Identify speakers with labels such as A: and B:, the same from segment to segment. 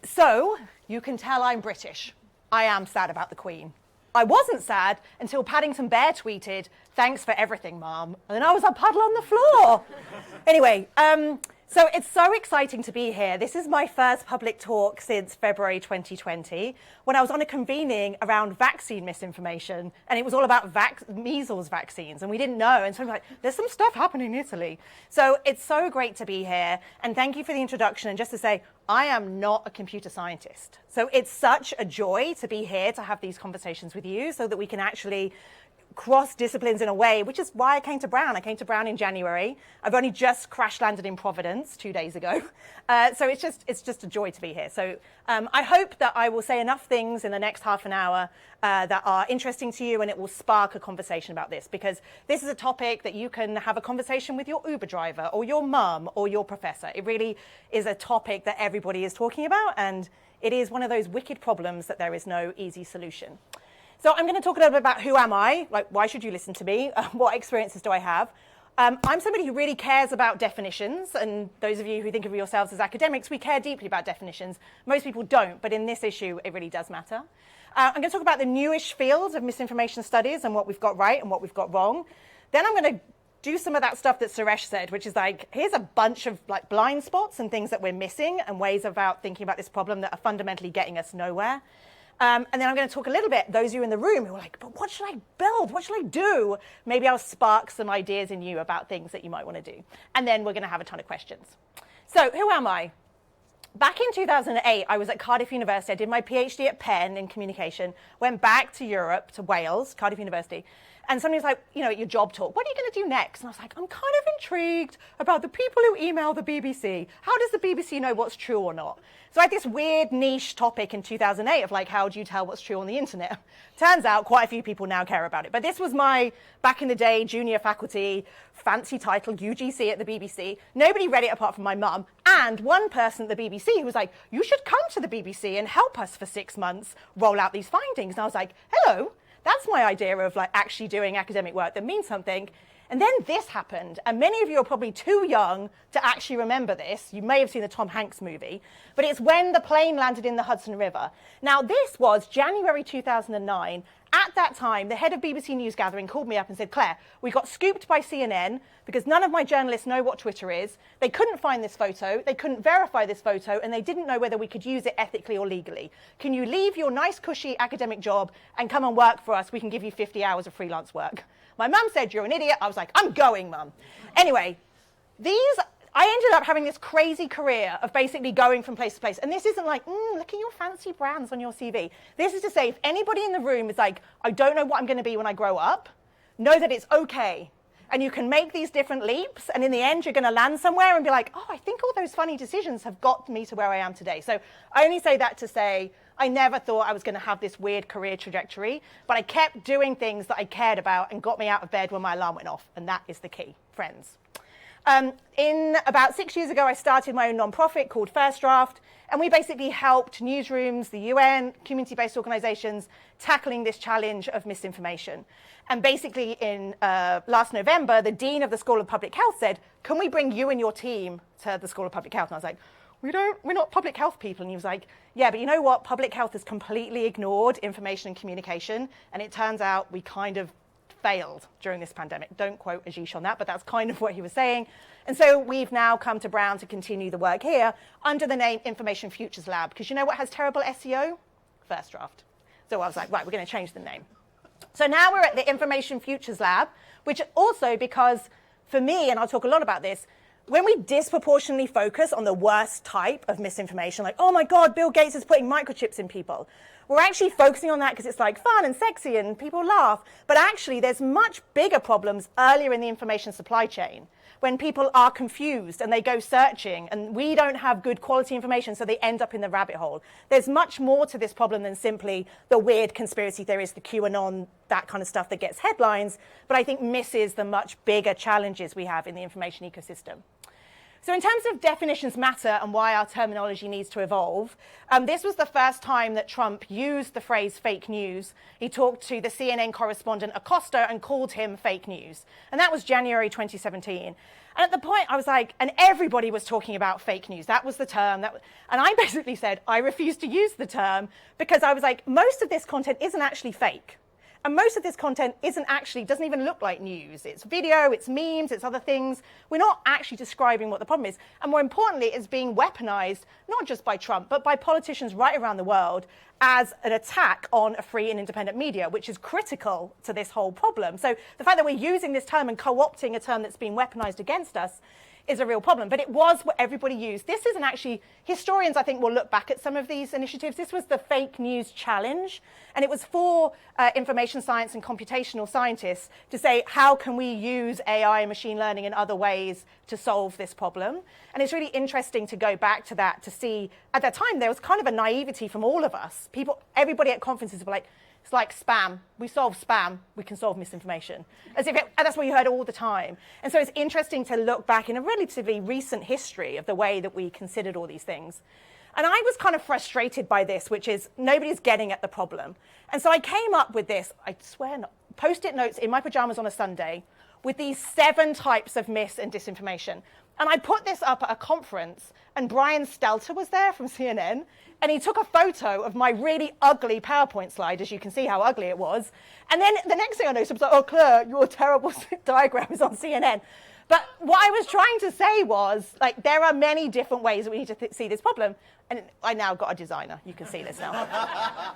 A: So you can tell I'm British. I am sad about the Queen. I wasn't sad until Paddington Bear tweeted, "Thanks for everything, Mom." And then I was a puddle on the floor. Anyway, so it's so exciting to be here. This is my first public talk since February 2020, when I was on a convening around vaccine misinformation, and it was all about measles vaccines, and we didn't know. And so I'm like, there's some stuff happening in Italy. So it's so great to be here, and thank you for the introduction. And just to say, I am not a computer scientist. So it's such a joy to be here to have these conversations with you so that we can actually cross disciplines in a way, which is why I came to Brown. I came to Brown in January. I've only just crash landed in Providence 2 days ago. So it's just a joy to be here. So I hope that I will say enough things in the next half an hour that are interesting to you, and it will spark a conversation about this, because this is a topic that you can have a conversation with your Uber driver or your mum or your professor. It really is a topic that everybody is talking about, and it is one of those wicked problems that there is no easy solution. So I'm going to talk a little bit about who am I, like why should you listen to me, what experiences do I have. I'm somebody who really cares about definitions, and those of you who think of yourselves as academics, we care deeply about definitions. Most people don't, but in this issue, it really does matter. I'm going to talk about the newish field of misinformation studies and what we've got right and what we've got wrong. Then I'm going to do some of that stuff that Suresh said, which is like, here's a bunch of like blind spots and things that we're missing and ways about thinking about this problem that are fundamentally getting us nowhere. And then I'm going to talk a little bit, those of you in the room who are like, but what should I build? What should I do? Maybe I'll spark some ideas in you about things that you might want to do. And then we're going to have a ton of questions. So who am I? Back in 2008, I was at Cardiff University. I did my PhD at Penn in communication, went back to Europe, to Wales, Cardiff University. And somebody was like, you know, at your job talk, what are you going to do next? And I was like, I'm kind of intrigued about the people who email the BBC. How does the BBC know what's true or not? So I had this weird niche topic in 2008 of like, how do you tell what's true on the internet? Turns out quite a few people now care about it. But this was my, back in the day, junior faculty, fancy title, UGC at the BBC. Nobody read it apart from my mum. And one person at the BBC who was like, you should come to the BBC and help us for 6 months roll out these findings. And I was like, hello. That's my idea of like actually doing academic work that means something. And then this happened, and many of you are probably too young to actually remember this. You may have seen the Tom Hanks movie, but it's when the plane landed in the Hudson River. Now, this was January 2009. At that time, the head of BBC News Gathering called me up and said, Claire, we got scooped by CNN because none of my journalists know what Twitter is. They couldn't find this photo, they couldn't verify this photo, and they didn't know whether we could use it ethically or legally. Can you leave your nice, cushy academic job and come and work for us? We can give you 50 hours of freelance work. My mum said, you're an idiot. I was like, I'm going, Mum. Anyway, I ended up having this crazy career of basically going from place to place. And this isn't like, look at your fancy brands on your CV. This is to say, if anybody in the room is like, I don't know what I'm going to be when I grow up, know that it's okay. And you can make these different leaps, and in the end, you're going to land somewhere and be like, oh, I think all those funny decisions have got me to where I am today. So I only say that to say, I never thought I was going to have this weird career trajectory, but I kept doing things that I cared about and got me out of bed when my alarm went off, and that is the key, friends. In about 6 years ago, I started my own nonprofit called First Draft, and we basically helped newsrooms, the UN, community-based organizations tackling this challenge of misinformation. And basically in last November, the Dean of the School of Public Health said, can we bring you and your team to the School of Public Health? And I was like, we're not public health people. And he was like, yeah, but you know what? Public health has completely ignored information and communication. And it turns out we kind of failed during this pandemic. Don't quote Ashish on that, but that's kind of what he was saying. And so we've now come to Brown to continue the work here under the name Information Futures Lab, because you know what has terrible SEO? First Draft. So I was like, right, we're going to change the name. So now we're at the Information Futures Lab, which also because for me, and I'll talk a lot about this, when we disproportionately focus on the worst type of misinformation, like, oh my God, Bill Gates is putting microchips in people, we're actually focusing on that because it's like fun and sexy and people laugh. But actually, there's much bigger problems earlier in the information supply chain when people are confused and they go searching and we don't have good quality information, so they end up in the rabbit hole. There's much more to this problem than simply the weird conspiracy theories, the QAnon, that kind of stuff that gets headlines, but I think misses the much bigger challenges we have in the information ecosystem. So in terms of definitions matter and why our terminology needs to evolve, this was the first time that Trump used the phrase fake news. He talked to the CNN correspondent Acosta and called him fake news. And that was January 2017. And at the point, I was like, and everybody was talking about fake news. That was the term. And I basically said, I refuse to use the term because I was like, most of this content isn't actually fake. And most of this content doesn't even look like news. It's video, it's memes, it's other things. We're not actually describing what the problem is. And more importantly, it's being weaponized, not just by Trump, but by politicians right around the world as an attack on a free and independent media, which is critical to this whole problem. So the fact that we're using this term and co-opting a term that's been weaponized against us is a real problem. But it was what everybody used. This isn't actually, historians I think will look back at some of these initiatives. This was the fake news challenge. And it was for information science and computational scientists to say, how can we use AI and machine learning in other ways to solve this problem? And it's really interesting to go back to that to see, at that time, there was kind of a naivety from all of us. Everybody at conferences were like, it's like spam. We solve spam. We can solve misinformation. And that's what you heard all the time. And so it's interesting to look back in a relatively recent history of the way that we considered all these things. And I was kind of frustrated by this, which is nobody's getting at the problem. And so I came up with this, I swear not, Post-it notes in my pajamas on a Sunday with these 7 types of mis and disinformation. And I put this up at a conference, and Brian Stelter was there from CNN, and he took a photo of my really ugly PowerPoint slide, as you can see how ugly it was. And then the next thing I noticed, I was like, oh, Claire, your terrible diagram is on CNN. But what I was trying to say was, like, there are many different ways that we need to see this problem. And I now got a designer. You can see this now.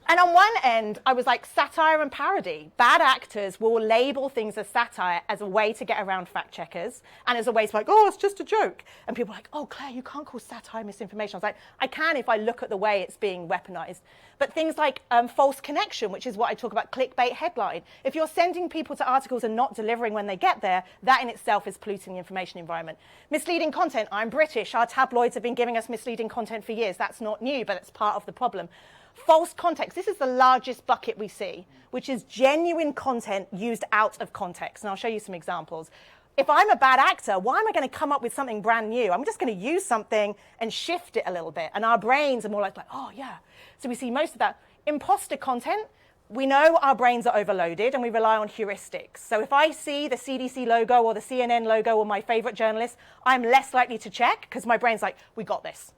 A: And on one end, I was like, satire and parody. Bad actors will label things as satire as a way to get around fact checkers and as a way to like, oh, it's just a joke. And people are like, oh, Claire, you can't call satire misinformation. I was like, I can if I look at the way it's being weaponized. But things like false connection, which is what I talk about, clickbait headline. If you're sending people to articles and not delivering when they get there, that in itself is polluting the information environment. Misleading content. I'm British. Our tabloids have been giving us misleading content for years. That's not new, but it's part of the problem. False context. This is the largest bucket we see, which is genuine content used out of context. And I'll show you some examples. If I'm a bad actor, why am I going to come up with something brand new? I'm just going to use something and shift it a little bit. And our brains are more like, oh, yeah. So we see most of that. Imposter content. We know our brains are overloaded and we rely on heuristics. So if I see the CDC logo or the CNN logo or my favorite journalist, I'm less likely to check because my brain's like, we got this.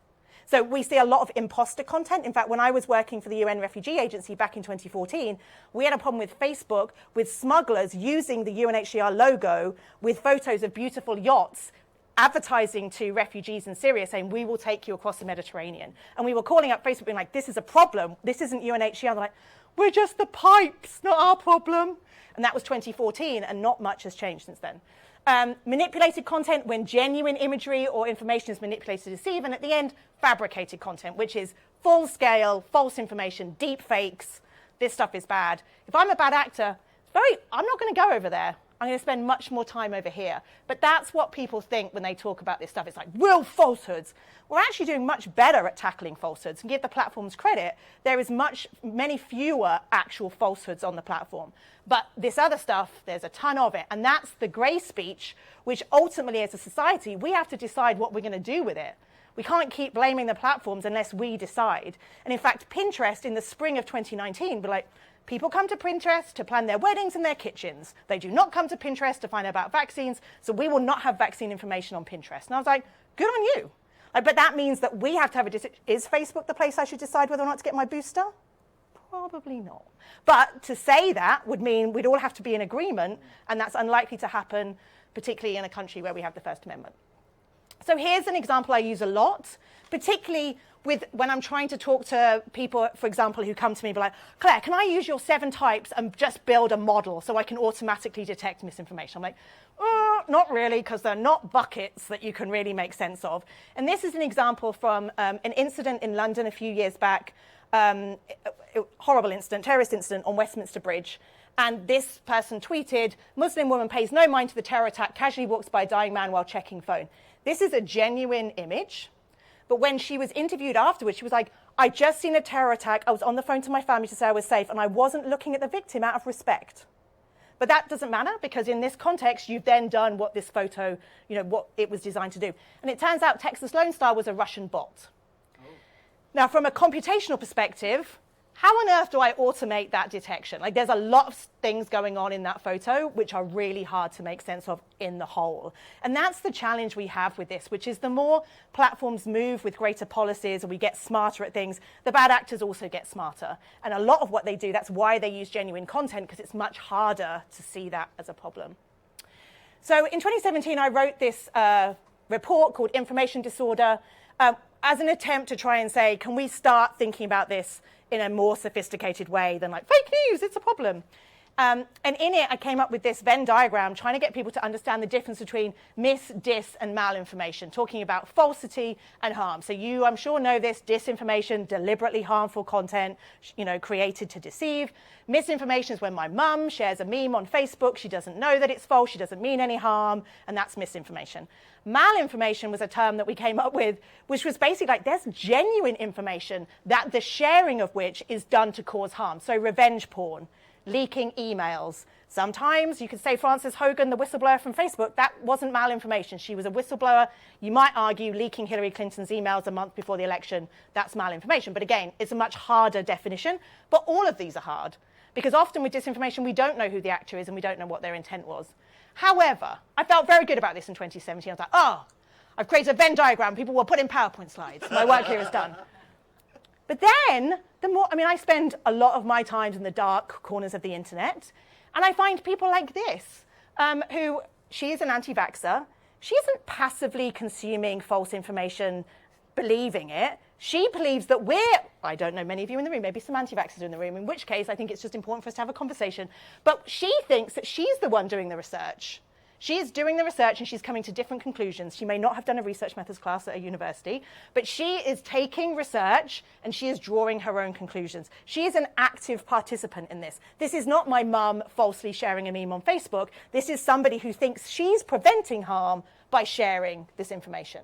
A: So we see a lot of imposter content. In fact, when I was working for the UN Refugee Agency back in 2014, we had a problem with Facebook with smugglers using the UNHCR logo with photos of beautiful yachts advertising to refugees in Syria saying, we will take you across the Mediterranean. And we were calling up Facebook being like, this is a problem. This isn't UNHCR. They're like, we're just the pipes, not our problem. And that was 2014, and not much has changed since then. Manipulated content when genuine imagery or information is manipulated to deceive, and at the end, fabricated content, which is full-scale, false information, deep fakes. This stuff is bad. If I'm a bad actor, I'm not going to go over there. I'm going to spend much more time over here. But that's what people think when they talk about this stuff. It's like real falsehoods. We're actually doing much better at tackling falsehoods. And give the platforms credit, there is many fewer actual falsehoods on the platform. But this other stuff, there's a ton of it. And that's the grey speech, which ultimately as a society, we have to decide what we're going to do with it. We can't keep blaming the platforms unless we decide. And in fact, Pinterest in the spring of 2019 were like, people come to Pinterest to plan their weddings and their kitchens. They do not come to Pinterest to find out about vaccines, so we will not have vaccine information on Pinterest. And I was like, good on you. But that means that we have to have a decision. Is Facebook the place I should decide whether or not to get my booster? Probably not. But to say that would mean we'd all have to be in agreement, and that's unlikely to happen, particularly in a country where we have the First Amendment. So here's an example I use a lot, particularly when I'm trying to talk to people, for example, who come to me and be like, Claire, can I use your 7 types and just build a model so I can automatically detect misinformation? I'm like, not really, because they're not buckets that you can really make sense of. And this is an example from an incident in London a few years back, horrible incident, terrorist incident on Westminster Bridge. And this person tweeted, Muslim woman pays no mind to the terror attack, casually walks by a dying man while checking phone. This is a genuine image. But when she was interviewed afterwards, she was like, I just seen a terror attack. I was on the phone to my family to say I was safe, and I wasn't looking at the victim out of respect. But that doesn't matter, because in this context, you've then done what this photo, what it was designed to do. And it turns out Texas Lone Star was a Russian bot. Oh. Now, from a computational perspective, how on earth do I automate that detection? Like, there's a lot of things going on in that photo which are really hard to make sense of in the whole. And that's the challenge we have with this, which is the more platforms move with greater policies and we get smarter at things, the bad actors also get smarter. And a lot of what they do, that's why they use genuine content, because it's much harder to see that as a problem. So in 2017, I wrote this report called Information Disorder as an attempt to try and say, can we start thinking about this in a more sophisticated way than like, fake news, it's a problem. And in it, I came up with this Venn diagram, trying to get people to understand the difference between mis, dis, and malinformation, talking about falsity and harm. So you, I'm sure, know this: disinformation, deliberately harmful content, created to deceive. Misinformation is when my mum shares a meme on Facebook. She doesn't know that it's false. She doesn't mean any harm, and that's misinformation. Malinformation was a term that we came up with, which was basically like, there's genuine information that the sharing of which is done to cause harm. So revenge porn, leaking emails. Sometimes you could say Frances Hogan, the whistleblower from Facebook, that wasn't malinformation. She was a whistleblower. You might argue leaking Hillary Clinton's emails a month before the election, that's malinformation. But again, it's a much harder definition. But all of these are hard, because often with disinformation, we don't know who the actor is and we don't know what their intent was. However, I felt very good about this in 2017. I was like, oh, I've created a Venn diagram. People will put in PowerPoint slides. My work here is done. But then, I spend a lot of my time in the dark corners of the internet, and I find people like this, who, she is an anti-vaxxer. She isn't passively consuming false information, believing it. She believes that I don't know many of you in the room, maybe some anti-vaxxers are in the room, in which case I think it's just important for us to have a conversation. But she thinks that she's the one doing the research. She is doing the research and she's coming to different conclusions. She may not have done a research methods class at a university, but she is taking research and she is drawing her own conclusions. She is an active participant in this. This is not my mum falsely sharing a meme on Facebook. This is somebody who thinks she's preventing harm by sharing this information.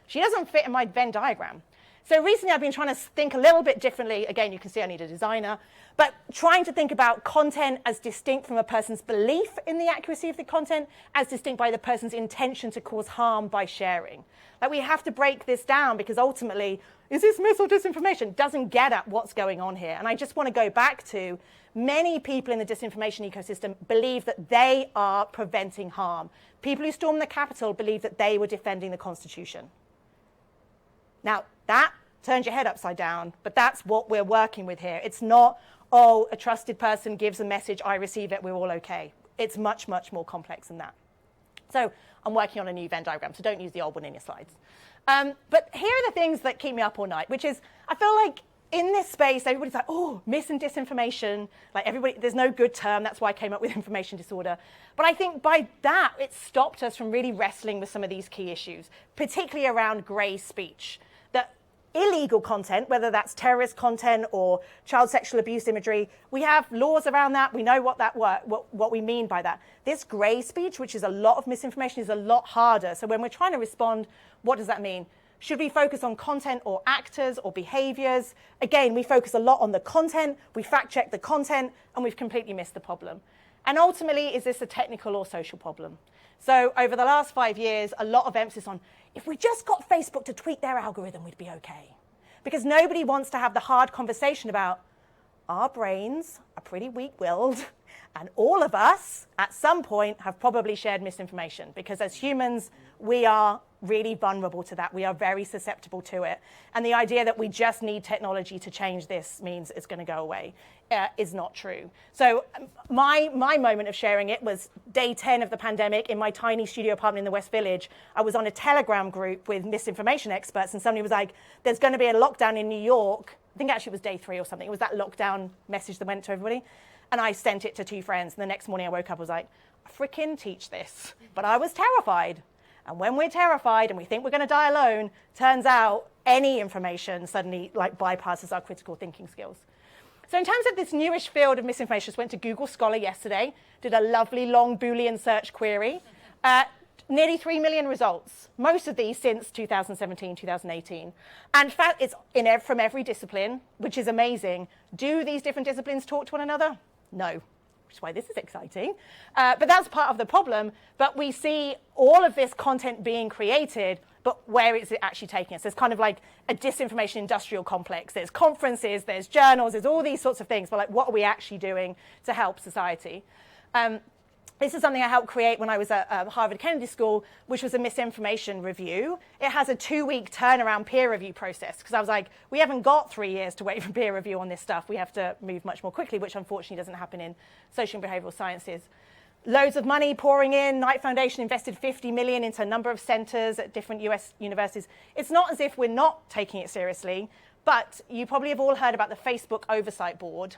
A: She doesn't fit in my Venn diagram. So recently I've been trying to think a little bit differently. Again, you can see I need a designer, but trying to think about content as distinct from a person's belief in the accuracy of the content, as distinct by the person's intention to cause harm by sharing. Like, we have to break this down, because ultimately, is this mis or disinformation? Doesn't get at what's going on here. And I just want to go back to many people in the disinformation ecosystem believe that they are preventing harm. People who stormed the Capitol believe that they were defending the Constitution. Now, that turns your head upside down, but that's what we're working with here. It's not, oh, a trusted person gives a message, I receive it, we're all okay. It's much, much more complex than that. So I'm working on a new Venn diagram, so don't use the old one in your slides. But here are the things that keep me up all night, which is, I feel like in this space, everybody's like, oh, mis and disinformation. Like, everybody, there's no good term. That's why I came up with information disorder. But I think by that, it stopped us from really wrestling with some of these key issues, particularly around grey speech. That illegal content, whether that's terrorist content or child sexual abuse imagery, we have laws around that. We know what we mean by that. This grey speech, which is a lot of misinformation, is a lot harder. So when we're trying to respond, what does that mean? Should we focus on content or actors or behaviors? Again, we focus a lot on the content, we fact check the content, and we've completely missed the problem. And ultimately, is this a technical or social problem? So over the last 5 years, a lot of emphasis on, if we just got Facebook to tweak their algorithm, we'd be okay. Because nobody wants to have the hard conversation about, our brains are pretty weak-willed, and all of us, at some point, have probably shared misinformation. Because as humans, we are really vulnerable to that. We are very susceptible to it. And the idea that we just need technology to change this means it's going to go away is not true. So my moment of sharing it was day 10 of the pandemic in my tiny studio apartment in the West Village. I was on a Telegram group with misinformation experts, and somebody was like, there's going to be a lockdown in New York. I think actually it was day 3 or something. It was that lockdown message that went to everybody. And I sent it to 2 friends. And the next morning I woke up, I was like, frickin' teach this. But I was terrified. And when we're terrified and we think we're going to die alone, turns out any information suddenly bypasses our critical thinking skills. So in terms of this newish field of misinformation, I just went to Google Scholar yesterday, did a lovely long Boolean search query, nearly 3 million results, most of these since 2017, 2018. And in fact, it's from every discipline, which is amazing. Do these different disciplines talk to one another? No. which is why this is exciting. But that's part of the problem. But we see all of this content being created, but where is it actually taking us? There's kind of like a disinformation industrial complex. There's conferences, there's journals, there's all these sorts of things. But like, what are we actually doing to help society? This is something I helped create when I was at Harvard Kennedy School, which was a misinformation review. It has a 2-week turnaround peer review process, because I was like, we haven't got 3 years to wait for peer review on this stuff. We have to move much more quickly, which unfortunately doesn't happen in social and behavioral sciences. Loads of money pouring in. Knight Foundation invested $50 million into a number of centers at different US universities. It's not as if we're not taking it seriously, but you probably have all heard about the Facebook Oversight Board,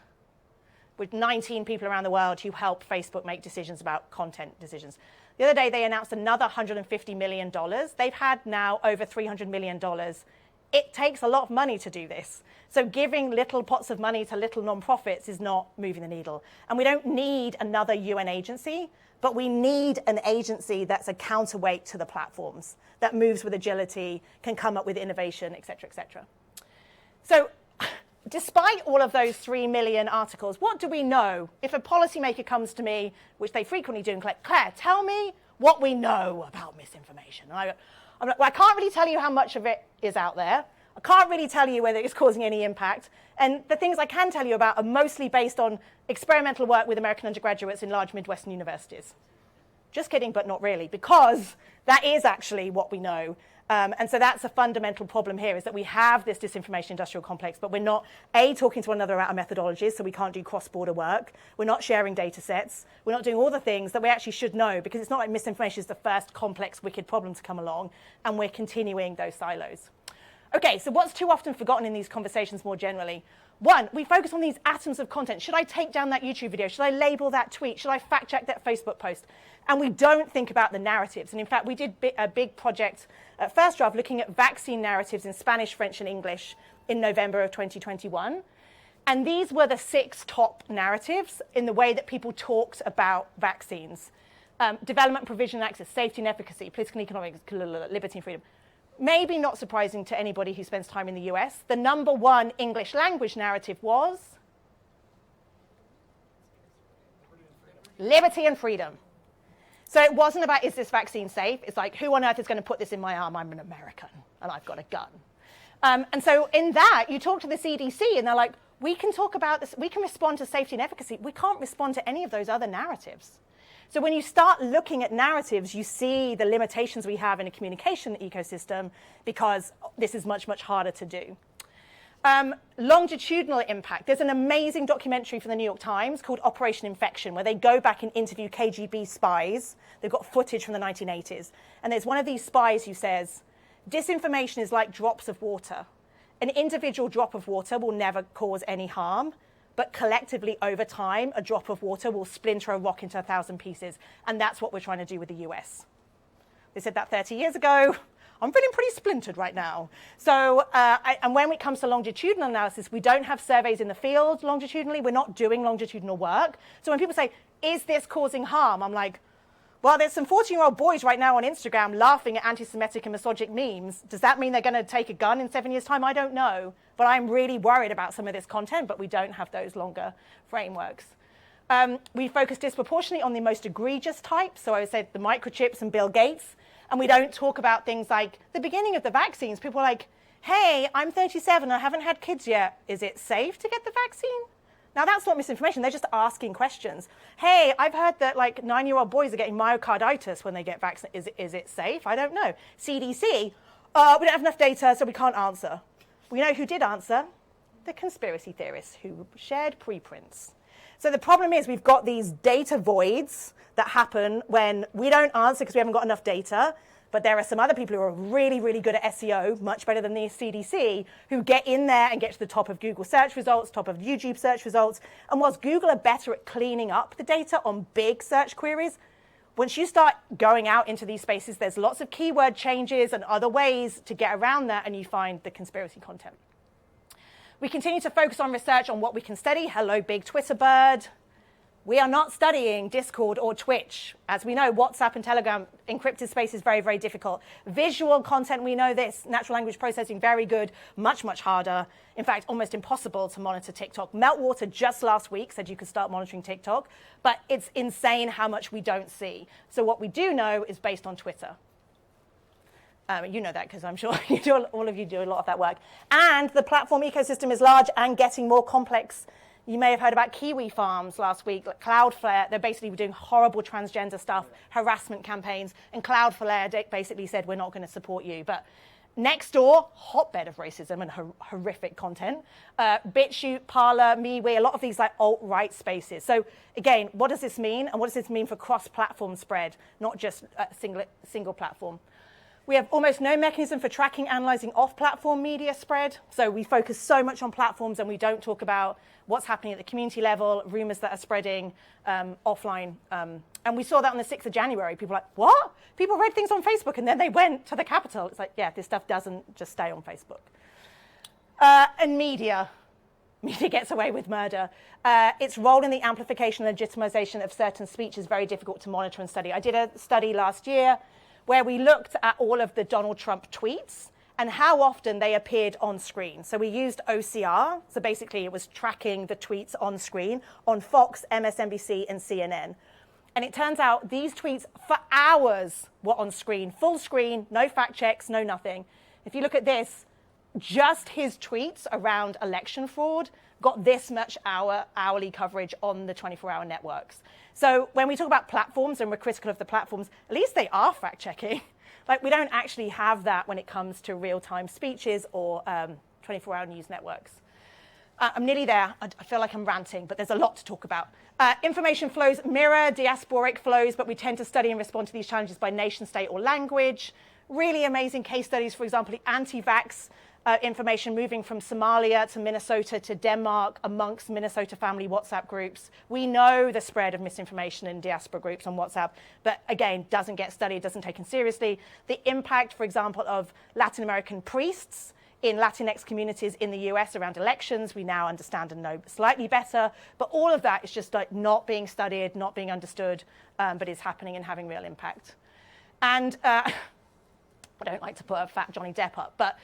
A: with 19 people around the world who help Facebook make decisions about content decisions. The other day, they announced another $150 million. They've had now over $300 million. It takes a lot of money to do this. So giving little pots of money to little nonprofits is not moving the needle. And we don't need another UN agency, but we need an agency that's a counterweight to the platforms, that moves with agility, can come up with innovation, et cetera, et cetera. So despite all of those 3 million articles, what do we know? If a policymaker comes to me, which they frequently do, and Claire, tell me what we know about misinformation. And I'm like, well, I can't really tell you how much of it is out there. I can't really tell you whether it's causing any impact. And the things I can tell you about are mostly based on experimental work with American undergraduates in large Midwestern universities. Just kidding, but not really, because that is actually what we know. And so that's a fundamental problem here, is that we have this disinformation industrial complex, but we're not, A, talking to one another about our methodologies, so we can't do cross-border work. We're not sharing data sets. We're not doing all the things that we actually should know, because it's not like misinformation is the first complex, wicked problem to come along, and we're continuing those silos. Okay, so what's too often forgotten in these conversations more generally? One, we focus on these atoms of content. Should I take down that YouTube video? Should I label that tweet? Should I fact check that Facebook post? And we don't think about the narratives. And in fact, we did a big project at First Draft looking at vaccine narratives in Spanish, French, and English in November of 2021. And these were the 6 top narratives in the way that people talked about vaccines. Development, provision, access, safety and efficacy, political and economic, liberty and freedom. Maybe not surprising to anybody who spends time in the US, the number 1 English language narrative was liberty and freedom. So it wasn't about, is this vaccine safe? It's like, who on earth is going to put this in my arm? I'm an American, and I've got a gun. And so in that, you talk to the CDC, and they're like, we can talk about this. We can respond to safety and efficacy. We can't respond to any of those other narratives. So when you start looking at narratives, you see the limitations we have in a communication ecosystem, because this is much, much harder to do. Longitudinal impact. There's an amazing documentary from the New York Times called Operation Infection, where they go back and interview KGB spies. They've got footage from the 1980s. And there's one of these spies who says, disinformation is like drops of water. An individual drop of water will never cause any harm, but collectively over time, a drop of water will splinter a rock into 1,000 pieces. And that's what we're trying to do with the US. They said that 30 years ago. I'm feeling pretty splintered right now. So, and when it comes to longitudinal analysis, we don't have surveys in the field longitudinally. We're not doing longitudinal work. So when people say, is this causing harm? I'm like, well, there's some 14-year-old boys right now on Instagram laughing at anti-Semitic and misogynic memes. Does that mean they're going to take a gun in 7 years' time? I don't know. But I'm really worried about some of this content, but we don't have those longer frameworks. We focus disproportionately on the most egregious types. So I would say the microchips and Bill Gates. And we don't talk about things like the beginning of the vaccines. People are like, hey, I'm 37, I haven't had kids yet. Is it safe to get the vaccine? Now, that's not misinformation. They're just asking questions. Hey, I've heard that like 9-year-old boys are getting myocarditis when they get vaccinated. Is it safe? I don't know. CDC, we don't have enough data, so we can't answer. We know who did answer. The conspiracy theorists who shared preprints. So the problem is we've got these data voids that happen when we don't answer because we haven't got enough data. But there are some other people who are really, really good at SEO, much better than the CDC, who get in there and get to the top of Google search results, top of YouTube search results. And whilst Google are better at cleaning up the data on big search queries, once you start going out into these spaces, there's lots of keyword changes and other ways to get around that, and you find the conspiracy content. We continue to focus on research on what we can study. Hello, big Twitter bird. We are not studying Discord or Twitch. As we know, WhatsApp and Telegram, encrypted space is very, very difficult. Visual content, we know this. Natural language processing, very good. Much, much harder. In fact, almost impossible to monitor TikTok. Meltwater just last week said you could start monitoring TikTok, but it's insane how much we don't see. So what we do know is based on Twitter. You know that because I'm sure all of you do a lot of that work. And the platform ecosystem is large and getting more complex. You may have heard about Kiwi Farms last week, like Cloudflare. They're basically doing horrible transgender stuff, harassment campaigns, and Cloudflare basically said, we're not going to support you. But next door, hotbed of racism and horrific content. BitChute, Parler, MeWe, a lot of these like alt-right spaces. So again, what does this mean? And what does this mean for cross-platform spread, not just a single platform? We have almost no mechanism for tracking, analyzing off-platform media spread. So we focus so much on platforms and we don't talk about what's happening at the community level, rumors that are spreading offline. And we saw that on the 6th of January. People were like, what? People read things on Facebook and then they went to the Capitol. It's like, yeah, this stuff doesn't just stay on Facebook. And media gets away with murder. Its role in the amplification and legitimization of certain speech is very difficult to monitor and study. I did a study last year where we looked at all of the Donald Trump tweets and how often they appeared on screen. So we used OCR. So basically it was tracking the tweets on screen on Fox, MSNBC, and CNN. And it turns out these tweets for hours were on screen, full screen, no fact checks, no nothing. If you look at this, just his tweets around election fraud got this much hourly coverage on the 24-hour networks. So when we talk about platforms and we're critical of the platforms, at least they are fact-checking. Like, we don't actually have that when it comes to real-time speeches or 24-hour news networks. I'm nearly there. I feel like I'm ranting, but there's a lot to talk about. Information flows mirror diasporic flows, but we tend to study and respond to these challenges by nation, state, or language. Really amazing case studies, for example, the anti-vax information moving from Somalia to Minnesota to Denmark amongst Minnesota family WhatsApp groups. We know the spread of misinformation in diaspora groups on WhatsApp, but again, doesn't get studied, doesn't taken seriously. The impact, for example, of Latin American priests in Latinx communities in the US around elections, we now understand and know slightly better, but all of that is just like not being studied, not being understood, but is happening and having real impact. And I don't like to put a fat Johnny Depp up, but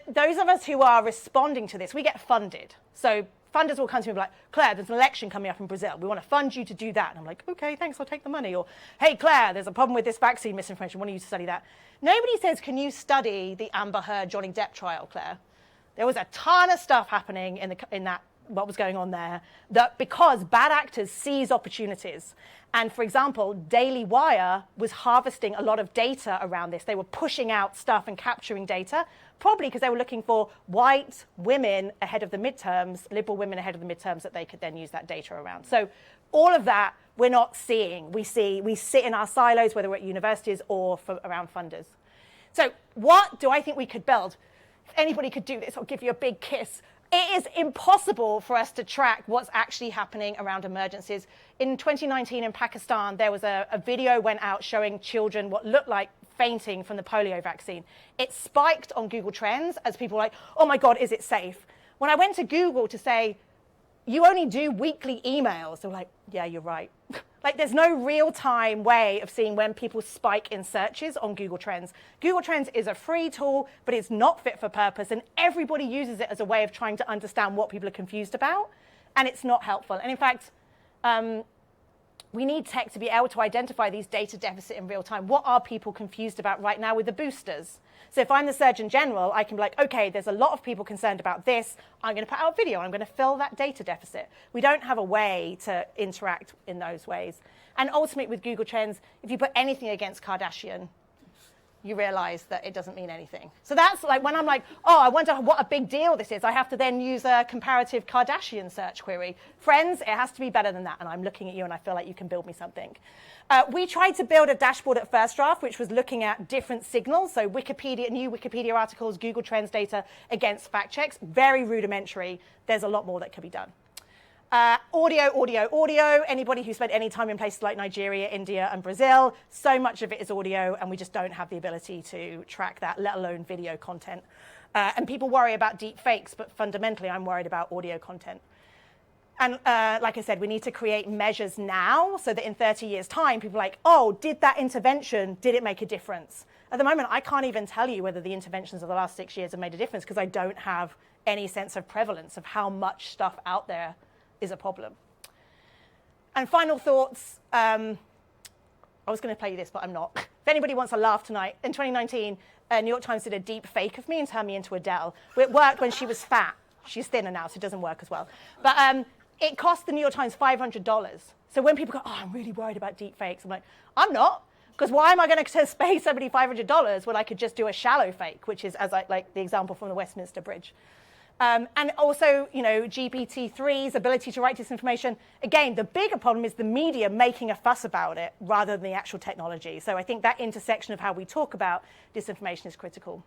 A: those of us who are responding to this, we get funded. So funders will come to me and be like, Claire, there's an election coming up in Brazil. We want to fund you to do that. And I'm like, okay, thanks, I'll take the money. Or, hey, Claire, there's a problem with this vaccine misinformation. Want you to study that? Nobody says, can you study the Amber Heard Johnny Depp trial, Claire? There was a ton of stuff happening in that, what was going on there, that because bad actors seize opportunities. And for example, Daily Wire was harvesting a lot of data around this. They were pushing out stuff and capturing data, probably because they were looking for white women ahead of the midterms, liberal women ahead of the midterms that they could then use that data around. So all of that we're not seeing. We sit in our silos, whether we're at universities or around funders. So what do I think we could build? If anybody could do this, I'll give you a big kiss. It is impossible for us to track what's actually happening around emergencies. In 2019 in Pakistan, there was a video went out showing children what looked like fainting from the polio vaccine. It spiked on Google Trends as people were like, oh my God, is it safe? When I went to Google to say, you only do weekly emails, they were like, yeah, you're right. Like, there's no real-time way of seeing when people spike in searches on Google Trends. Google Trends is a free tool, but it's not fit for purpose, and everybody uses it as a way of trying to understand what people are confused about, and it's not helpful. And in fact, we need tech to be able to identify these data deficits in real time. What are people confused about right now with the boosters? So if I'm the Surgeon General, I can be like, okay, there's a lot of people concerned about this. I'm going to put out a video. I'm going to fill that data deficit. We don't have a way to interact in those ways. And ultimately with Google Trends, if you put anything against Kardashian, you realize that it doesn't mean anything. So that's like when I'm like, oh, I wonder what a big deal this is. I have to then use a comparative Kardashian search query. Friends, it has to be better than that. And I'm looking at you and I feel like you can build me something. We tried to build a dashboard at First Draft, which was looking at different signals. So Wikipedia, new Wikipedia articles, Google Trends data against fact checks. Very rudimentary. There's a lot more that could be done. Audio. Anybody who spent any time in places like Nigeria, India, and Brazil, so much of it is audio, and we just don't have the ability to track that, let alone video content. And people worry about deep fakes, but fundamentally, I'm worried about audio content. And like I said, we need to create measures now so that in 30 years' time, people are like, oh, did that intervention, did it make a difference? At the moment, I can't even tell you whether the interventions of the last 6 years have made a difference because I don't have any sense of prevalence of how much stuff out there is a problem. And final thoughts. I was going to play you this, but I'm not. If anybody wants a laugh tonight, in 2019, New York Times did a deep fake of me and turned me into Adele. It worked when she was fat. She's thinner now, so it doesn't work as well. But it cost the New York Times $500. So when people go, oh, I'm really worried about deep fakes, I'm like, I'm not. Because why am I going to pay somebody $500 when I could just do a shallow fake, which is like the example from the Westminster Bridge. And also, GPT-3's ability to write disinformation. Again, the bigger problem is the media making a fuss about it rather than the actual technology. So I think that intersection of how we talk about disinformation is critical.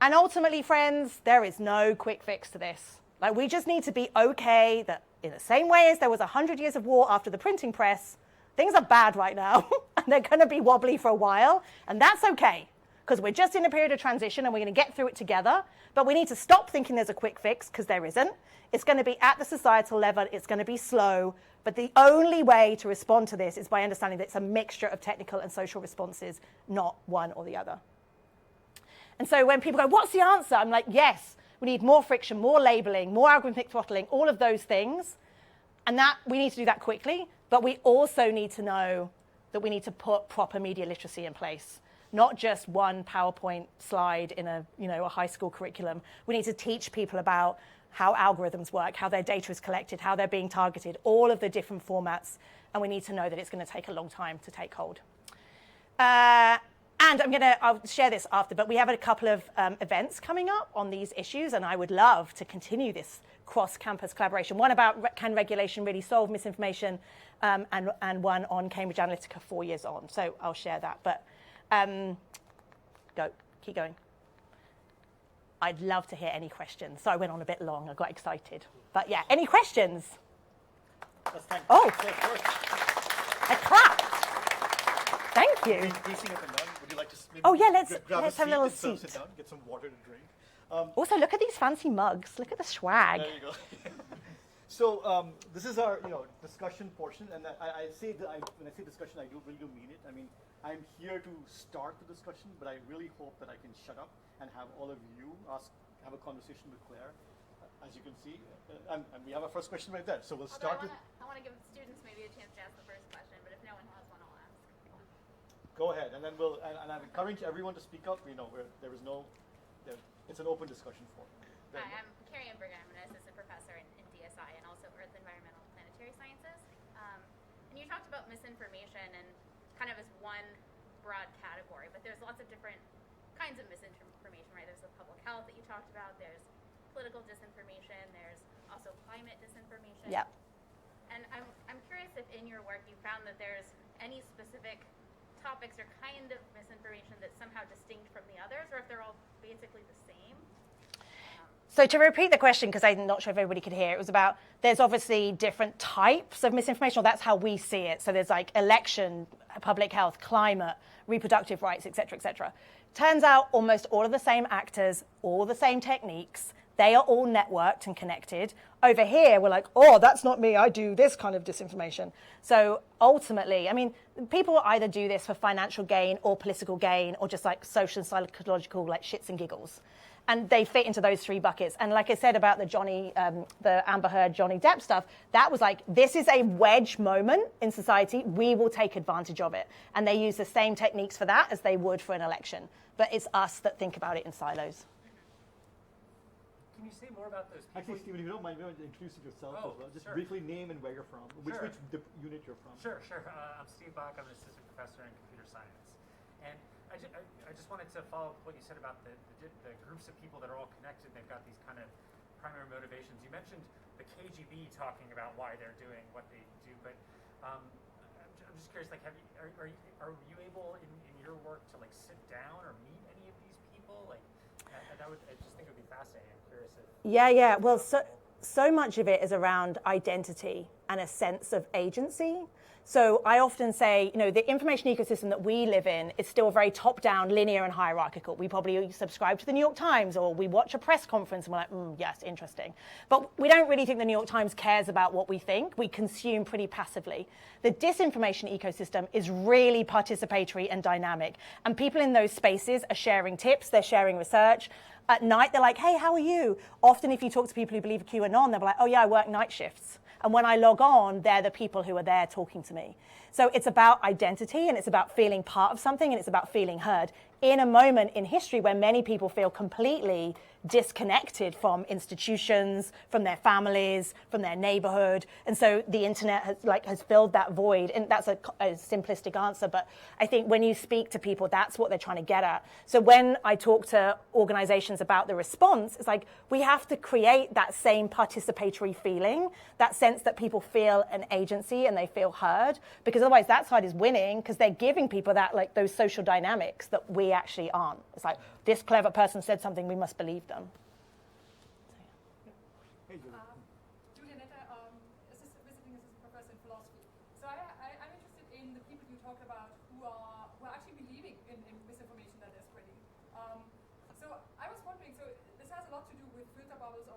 A: And ultimately, friends, there is no quick fix to this. Like, we just need to be okay that in the same way as there was 100 years of war after the printing press, things are bad right now, and they're going to be wobbly for a while, and that's okay, because we're just in a period of transition, and we're going to get through it together, but we need to stop thinking there's a quick fix, because there isn't. It's going to be at the societal level, it's going to be slow, but the only way to respond to this is by understanding that it's a mixture of technical and social responses, not one or the other. And so when people go, what's the answer? I'm like, yes, we need more friction, more labeling, more algorithmic throttling, all of those things, and that we need to do that quickly. But we also need to know that we need to put proper media literacy in place, not just one PowerPoint slide in a high school curriculum. We need to teach people about how algorithms work, how their data is collected, how they're being targeted, all of the different formats, and we need to know that it's going to take a long time to take hold. And I'll share this after, but we have a couple of events coming up on these issues, and I would love to continue this cross-campus collaboration. One about can regulation really solve misinformation, and one on Cambridge Analytica 4 years on. So I'll share that, but keep going. I'd love to hear any questions. So I went on a bit long, I got excited. But yeah, any questions? Oh, I clapped. Thank you.
B: Would you like to
A: oh yeah, let's have a little
B: sit
A: seat.
B: down, get some water to drink.
A: Also, look at these fancy mugs. Look at the swag.
B: There you go. So this is our discussion portion, and when I say discussion, I really do mean it. I mean, I'm here to start the discussion, but I really hope that I can shut up and have all of you have a conversation with Claire. As you can see, and we have our first question right there. So we'll start with.
C: I want to give students maybe a chance to ask the first question, but if no one has one, I'll ask.
B: Go ahead, and then and I encourage everyone to speak up. It's an open discussion forum.
C: Hi, I'm Carrie Emberger. I'm an assistant professor in DSI and also Earth, Environmental, and Planetary Sciences. And you talked about misinformation and kind of as one broad category, but there's lots of different kinds of misinformation, right? There's the public health that you talked about. There's political disinformation. There's also climate disinformation.
A: Yep.
C: And I'm curious if in your work you found that there's any specific topics or kind of misinformation that's somehow distinct from the others, or if they're all basically the same?
A: So to repeat the question, because I'm not sure if everybody could hear, it was about there's obviously different types of misinformation, or that's how we see it. So there's like election, public health, climate, reproductive rights, et cetera, et cetera. Turns out almost all of the same actors, all the same techniques, they are all networked and connected. Over here, we're like, oh, that's not me, I do this kind of disinformation. So ultimately, I mean, people either do this for financial gain or political gain or just like social and psychological like shits and giggles. And they fit into those three buckets. And like I said about the Amber Heard, Johnny Depp stuff, that was like, this is a wedge moment in society. We will take advantage of it. And they use the same techniques for that as they would for an election. But it's us that think about it in silos.
D: Can you say more about those people?
B: Actually, Stephen, if you don't mind, introduce yourself as well. Just
D: sure.
B: briefly name and where you're from, which unit you're from.
D: Sure. I'm Steve Bach. I'm an assistant professor in computer science. And I just wanted to follow up what you said about the groups of people that are all connected. They've got these kind of primary motivations. You mentioned the KGB talking about why they're doing what they do, but I'm just curious, like, are you able in your work to like sit down or meet any of these people? Like, I just think it would be fascinating. I'm curious if
A: Yeah. Well, so much of it is around identity and a sense of agency. So I often say, the information ecosystem that we live in is still very top-down, linear, and hierarchical. We probably subscribe to the New York Times, or we watch a press conference, and we're like, yes, interesting. But we don't really think the New York Times cares about what we think. We consume pretty passively. The disinformation ecosystem is really participatory and dynamic. And people in those spaces are sharing tips, they're sharing research. At night, they're like, hey, how are you? Often if you talk to people who believe QAnon, they're like, oh yeah, I work night shifts. And when I log on, they're the people who are there talking to me. So it's about identity, and it's about feeling part of something, and it's about feeling heard in a moment in history where many people feel completely disconnected from institutions, from their families, from their neighborhood. And so the internet has filled that void. And that's a simplistic answer, but I think when you speak to people, that's what they're trying to get at. So when I talk to organizations about the response, it's like we have to create that same participatory feeling, that sense that people feel an agency and they feel heard, because otherwise that side is winning because they're giving people that, like, those social dynamics that we actually aren't. It's like, this clever person said something, we must believe them.
B: Hey, Julie.
E: Julianetta, visiting assistant professor in philosophy. So I'm interested in the people you talked about who are actually believing in misinformation that they're spreading. So I was wondering, so this has a lot to do with filter bubbles or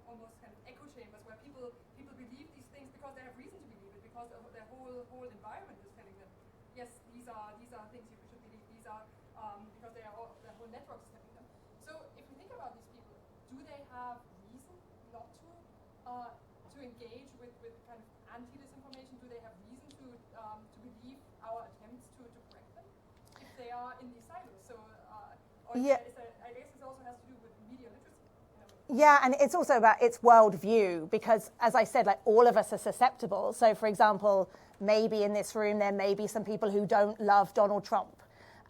E: almost echo chambers where people believe these things because they have reason to believe it, because their whole environment is telling them, yes, these are things you should believe. These are because their whole network is telling them. So if you think about these people, do they have reason not to engage with kind of anti-disinformation? Do they have reason to believe our attempts to correct them if they are in these silos? So
A: Yeah.
E: I guess this also has to do with media literacy.
A: Yeah, and it's also about its worldview, because as I said, like, all of us are susceptible. So for example, maybe in this room there may be some people who don't love Donald Trump.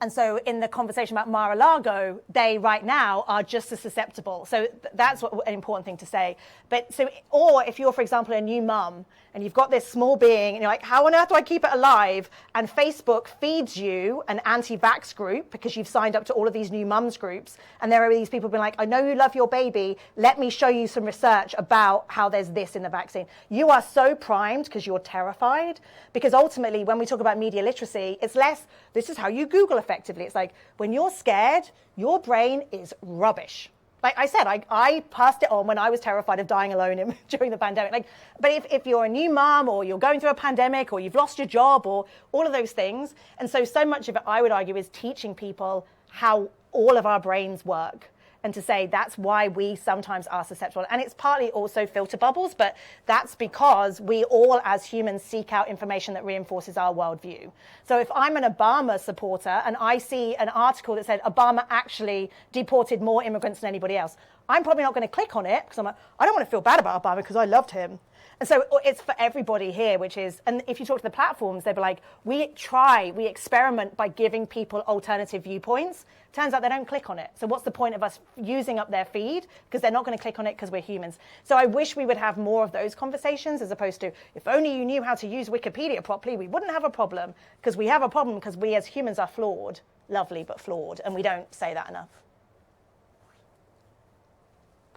A: And so in the conversation about Mar-a-Lago, they right now are just as susceptible. So that's an important thing to say. But so, or if you're, for example, a new mum and you've got this small being and you're like, how on earth do I keep it alive? And Facebook feeds you an anti-vax group because you've signed up to all of these new mums groups. And there are these people being like, I know you love your baby. Let me show you some research about how there's this in the vaccine. You are so primed because you're terrified. Because ultimately, when we talk about media literacy, it's less, this is how you Google effectively. It's like, when you're scared, your brain is rubbish. Like I said, I passed it on when I was terrified of dying alone during the pandemic. Like, but if you're a new mom, or you're going through a pandemic, or you've lost your job, or all of those things, and so much of it, I would argue, is teaching people how all of our brains work. And to say that's why we sometimes are susceptible. And it's partly also filter bubbles, but that's because we all as humans seek out information that reinforces our worldview. So if I'm an Obama supporter and I see an article that said Obama actually deported more immigrants than anybody else, I'm probably not going to click on it because I'm like, I don't want to feel bad about Obama because I loved him. And so it's for everybody here, which is, and if you talk to the platforms, they'll be like, we experiment by giving people alternative viewpoints. Turns out they don't click on it. So what's the point of us using up their feed? Because they're not going to click on it because we're humans. So I wish we would have more of those conversations, as opposed to, if only you knew how to use Wikipedia properly, we wouldn't have a problem. Because we have a problem because we as humans are flawed. Lovely, but flawed. And we don't say that enough.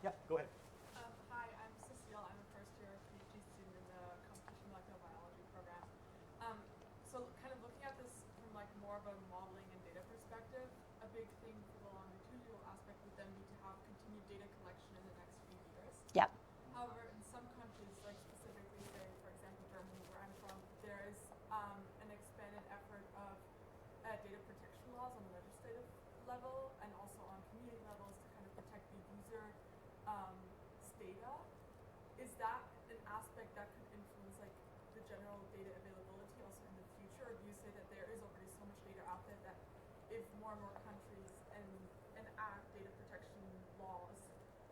B: Yeah, go ahead.
F: Hi, I'm Cecile. I'm a first-year PhD student in the computational molecular biology program. So kind of looking at this from like more of a modeling and data perspective, a big thing for the longitudinal aspect would then be to have continued data collection in the next few years.
A: Yeah.
F: However, in some countries, like specifically, say, for example, Germany, where I'm from, there is an expanded effort of data protection laws on the legislative level and also on community levels to kind of protect the user data. Is that an aspect that could influence like the general data availability also in the future? Or do you say that there is already so much data out there that if more and more countries enact data protection laws,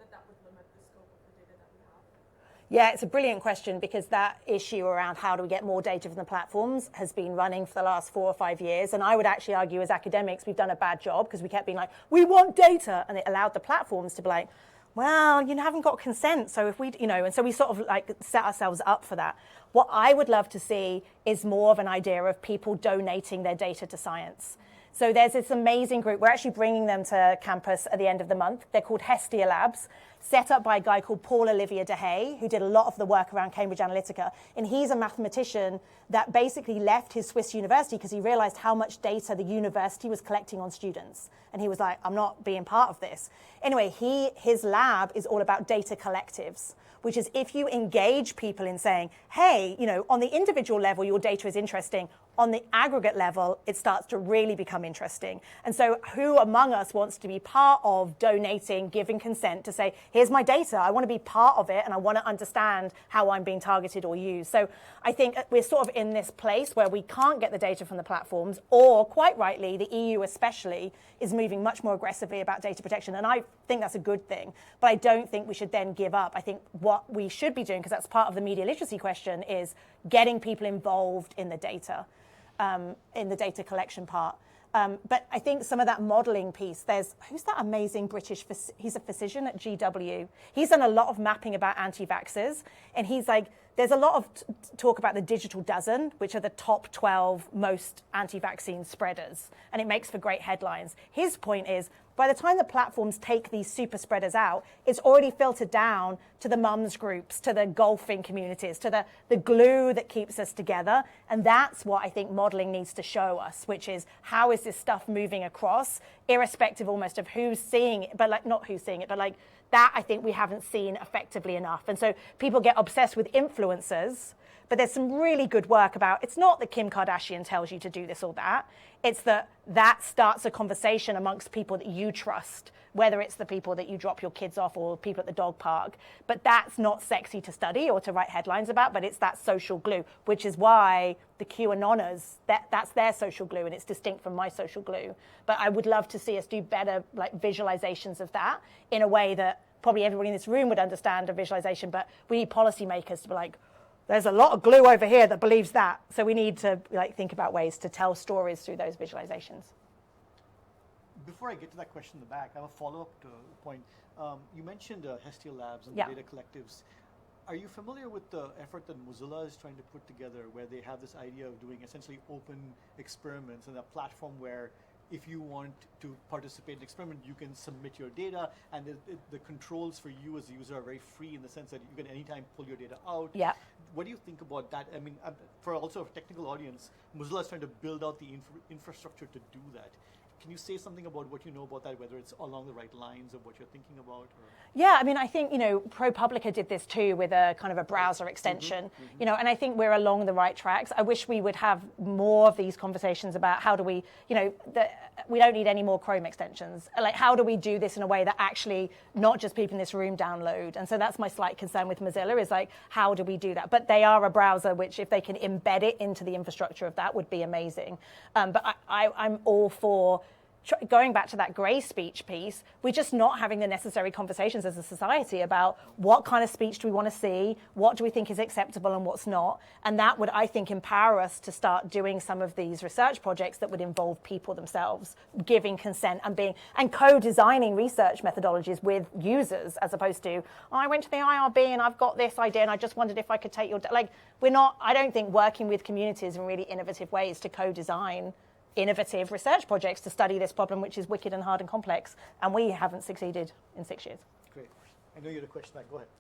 F: that would limit the scope of the data that we have?
A: Yeah, it's a brilliant question, because that issue around how do we get more data from the platforms has been running for the last 4 or 5 years. And I would actually argue as academics, we've done a bad job because we kept being like, we want data. And it allowed the platforms to be like, well, you haven't got consent. So if we, and so we sort of like set ourselves up for that. What I would love to see is more of an idea of people donating their data to science. So there's this amazing group. We're actually bringing them to campus at the end of the month. They're called Hestia Labs, set up by a guy called Paul Olivier de Hay, who did a lot of the work around Cambridge Analytica. And he's a mathematician that basically left his Swiss university because he realized how much data the university was collecting on students. And he was like, I'm not being part of this. Anyway, his lab is all about data collectives, which is if you engage people in saying, hey, on the individual level, your data is interesting. On the aggregate level, it starts to really become interesting. And so who among us wants to be part of donating, giving consent to say, here's my data, I want to be part of it, and I want to understand how I'm being targeted or used. So I think we're sort of in this place where we can't get the data from the platforms, or quite rightly, the EU especially is moving much more aggressively about data protection. And I think that's a good thing. But I don't think we should then give up. I think what we should be doing, because that's part of the media literacy question, is getting people involved in the data. In the data collection part. But I think some of that modeling piece, who's that amazing British, he's a physician at GW. He's done a lot of mapping about anti-vaxxers. And he's like, there's a lot of talk about the digital dozen, which are the top 12 most anti-vaccine spreaders. And it makes for great headlines. His point is, by the time the platforms take these super spreaders out, it's already filtered down to the mums groups, to the golfing communities, to the glue that keeps us together. And that's what I think modeling needs to show us, which is how is this stuff moving across, irrespective almost of who's seeing it, but like not who's seeing it, but like that I think we haven't seen effectively enough. And so people get obsessed with influencers, but there's some really good work about, it's not that Kim Kardashian tells you to do this or that. It's that starts a conversation amongst people that you trust, whether it's the people that you drop your kids off or people at the dog park. But that's not sexy to study or to write headlines about, but it's that social glue, which is why the QAnoners, that's their social glue, and it's distinct from my social glue. But I would love to see us do better like visualizations of that in a way that probably everybody in this room would understand a visualization, but we need policymakers to be like, there's a lot of glue over here that believes that. So we need to think about ways to tell stories through those visualizations.
B: Before I get to that question in the back, I have a follow-up to the point. You mentioned Hestia Labs and
A: Yeah.
B: data collectives. Are you familiar with the effort that Mozilla is trying to put together, where they have this idea of doing essentially open experiments and a platform where if you want to participate in an experiment, you can submit your data, and the controls for you as a user are very free in the sense that you can anytime pull your data out.
A: Yeah.
B: What do you think about that? I mean, for also a technical audience, Mozilla is trying to build out the infrastructure to do that. Can you say something about what you know about that, whether it's along the right lines of what you're thinking about? Or?
A: Yeah, I mean, I think, ProPublica did this too with a kind of a browser extension, and I think we're along the right tracks. I wish we would have more of these conversations about how do we, we don't need any more Chrome extensions. Like, how do we do this in a way that actually not just people in this room download? And so that's my slight concern with Mozilla is like, how do we do that? But they are a browser which, if they can embed it into the infrastructure of that, would be amazing. But I'm all for going back to that grey speech piece, we're just not having the necessary conversations as a society about what kind of speech do we want to see, what do we think is acceptable and what's not. And that would, I think, empower us to start doing some of these research projects that would involve people themselves, giving consent and co-designing research methodologies with users, as opposed to, I went to the IRB and I've got this idea and I just wondered if I could take your, I don't think working with communities in really innovative ways to co-design innovative research projects to study this problem, which is wicked and hard and complex, and we haven't succeeded in 6 years.
B: Great. I know you had a question. Go ahead.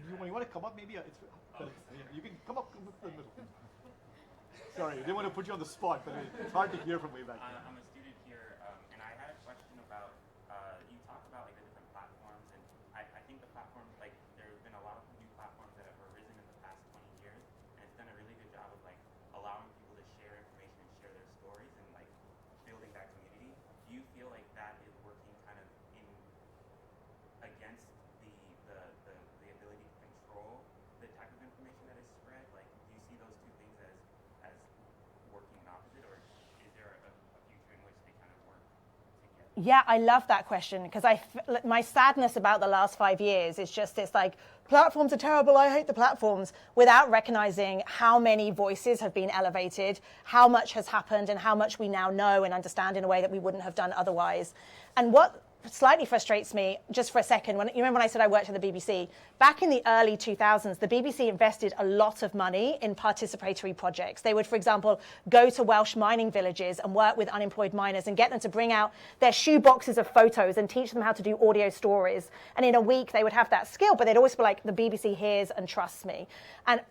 B: You want to come up? Maybe you can come up. Sorry, I didn't want to put you on the spot, but it's hard to hear from way back.
G: I'm a student here, and I had a question about. You talked about the different platforms, and I think the platforms there have been a lot of new platforms that have arisen in the past 20 years. It's done a really good job of allowing people to share information and share their stories and building that community. Do you feel like that is working kind of against the ability to control the type of information that is spread? Do you see those two things as working in opposite, or is there a future in which they kind of work together?
A: Yeah, I love that question because my sadness about the last 5 years is just this platforms are terrible, I hate the platforms, without recognizing how many voices have been elevated, how much has happened, and how much we now know and understand in a way that we wouldn't have done otherwise. And what slightly frustrates me, just for a second, you remember when I said I worked at the BBC? Back in the early 2000s, the BBC invested a lot of money in participatory projects. They would, for example, go to Welsh mining villages and work with unemployed miners and get them to bring out their shoe boxes of photos and teach them how to do audio stories. And in a week, they would have that skill, but they'd always be like, the BBC hears and trusts me.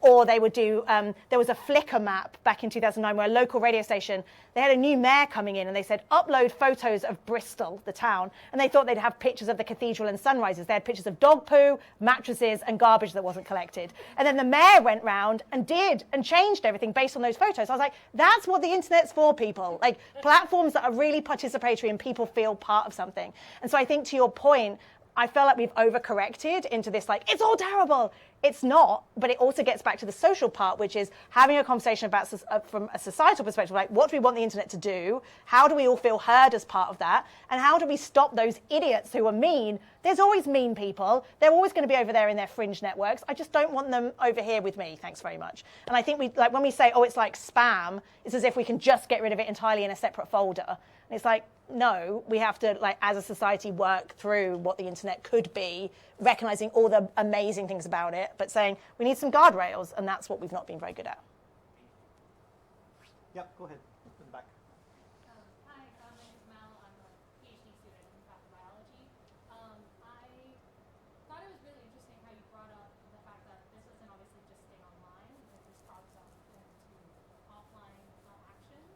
A: Or they would do, there was a Flickr map back in 2009 where a local radio station, they had a new mayor coming in and they said, upload photos of Bristol, the town. And they thought they'd have pictures of the cathedral and sunrises. They had pictures of dog poo, mattresses, and garbage that wasn't collected. And then the mayor went round and did and changed everything based on those photos. I was like, that's what the internet's for, people. Like, platforms that are really participatory and people feel part of something. And so I think, to your point, I feel like we've overcorrected into this, like, it's all terrible. It's not, but it also gets back to the social part, which is having a conversation about, from a societal perspective, like, what do we want the internet to do? How do we all feel heard as part of that? And how do we stop those idiots who are mean? There's always mean people. They're always going to be over there in their fringe networks. I just don't want them over here with me. Thanks very much. And I think when we say, oh, it's like spam, it's as if we can just get rid of it entirely in a separate folder. And it's like, no, we have to, like, as a society, work through what the internet could be, recognizing all the amazing things about it, but saying we need some guardrails, and that's what we've not been very good at.
B: Yeah, go ahead. In the back.
C: Hi, my name is Mel. I'm a PhD student in pathobiology. I thought it was really interesting how you brought up the fact that this isn't obviously just staying online, that this crops up into offline actions.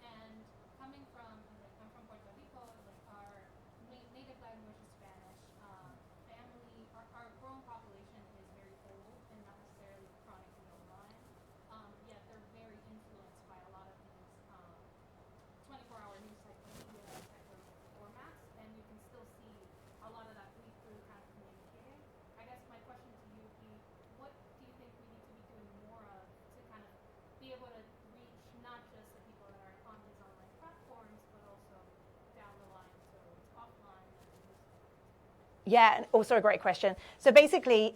C: And coming from, I'm from Puerto Rico, like our native language is Spanish. Our growing population is very old and not necessarily chronically online. Yet they're very influenced by a lot of these 24-hour news type media type of formats, and you can still see a lot of that bleed through kind of communicating. I guess my question to you would be, what do you think we need to be doing more of to kind of be able to reach not just the people that are on these online platforms, but also down the line, so it's offline and
A: Yeah, and also a great question. So basically,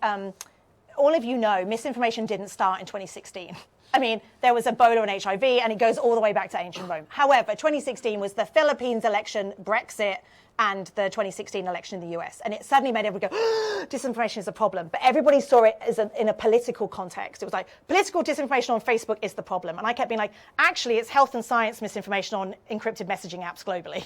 A: all of you know, misinformation didn't start in 2016. I mean, there was Ebola and HIV, and it goes all the way back to ancient Rome. However, 2016 was the Philippines election, Brexit, and the 2016 election in the US. And it suddenly made everyone go, disinformation is a problem. But everybody saw it as in a political context. It was like, political disinformation on Facebook is the problem. And I kept being like, actually, it's health and science misinformation on encrypted messaging apps globally.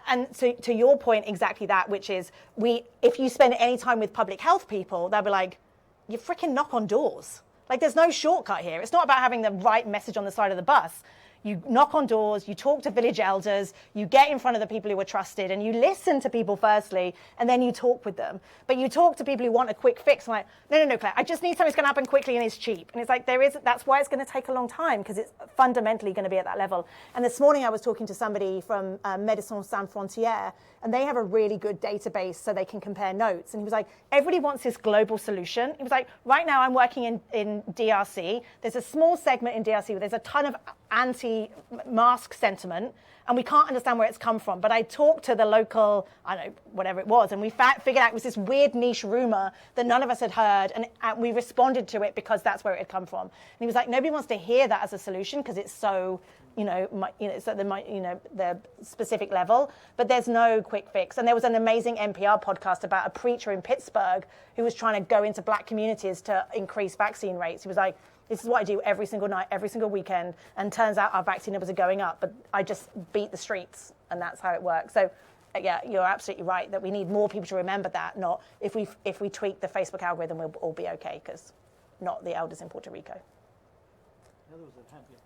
A: And to your point, exactly that, which is, if you spend any time with public health people, they'll be like, you freaking knock on doors. Like, there's no shortcut here. It's not about having the right message on the side of the bus. You knock on doors, you talk to village elders, you get in front of the people who are trusted, and you listen to people firstly, and then you talk with them. But you talk to people who want a quick fix. I'm like, no, Claire, I just need something that's going to happen quickly and it's cheap. And it's like, that's why it's going to take a long time, because it's fundamentally going to be at that level. And this morning I was talking to somebody from Médecins Sans Frontières, and they have a really good database so they can compare notes. And he was like, everybody wants this global solution. He was like, right now I'm working in DRC. There's a small segment in DRC where there's a ton of anti-mask sentiment, and we can't understand where it's come from. But I talked to the local, I don't know, whatever it was, and we figured out it was this weird niche rumor that none of us had heard, and we responded to it because that's where it had come from. And he was like, nobody wants to hear that as a solution because it's so, it's at the specific level, but there's no quick fix. And there was an amazing NPR podcast about a preacher in Pittsburgh who was trying to go into black communities to increase vaccine rates. He was like, this is what I do every single night, every single weekend, and turns out our vaccine numbers are going up, but I just beat the streets, and that's how it works. So, yeah, you're absolutely right that we need more people to remember that, not if we tweak the Facebook algorithm, we'll all be okay, because not the elders in Puerto Rico.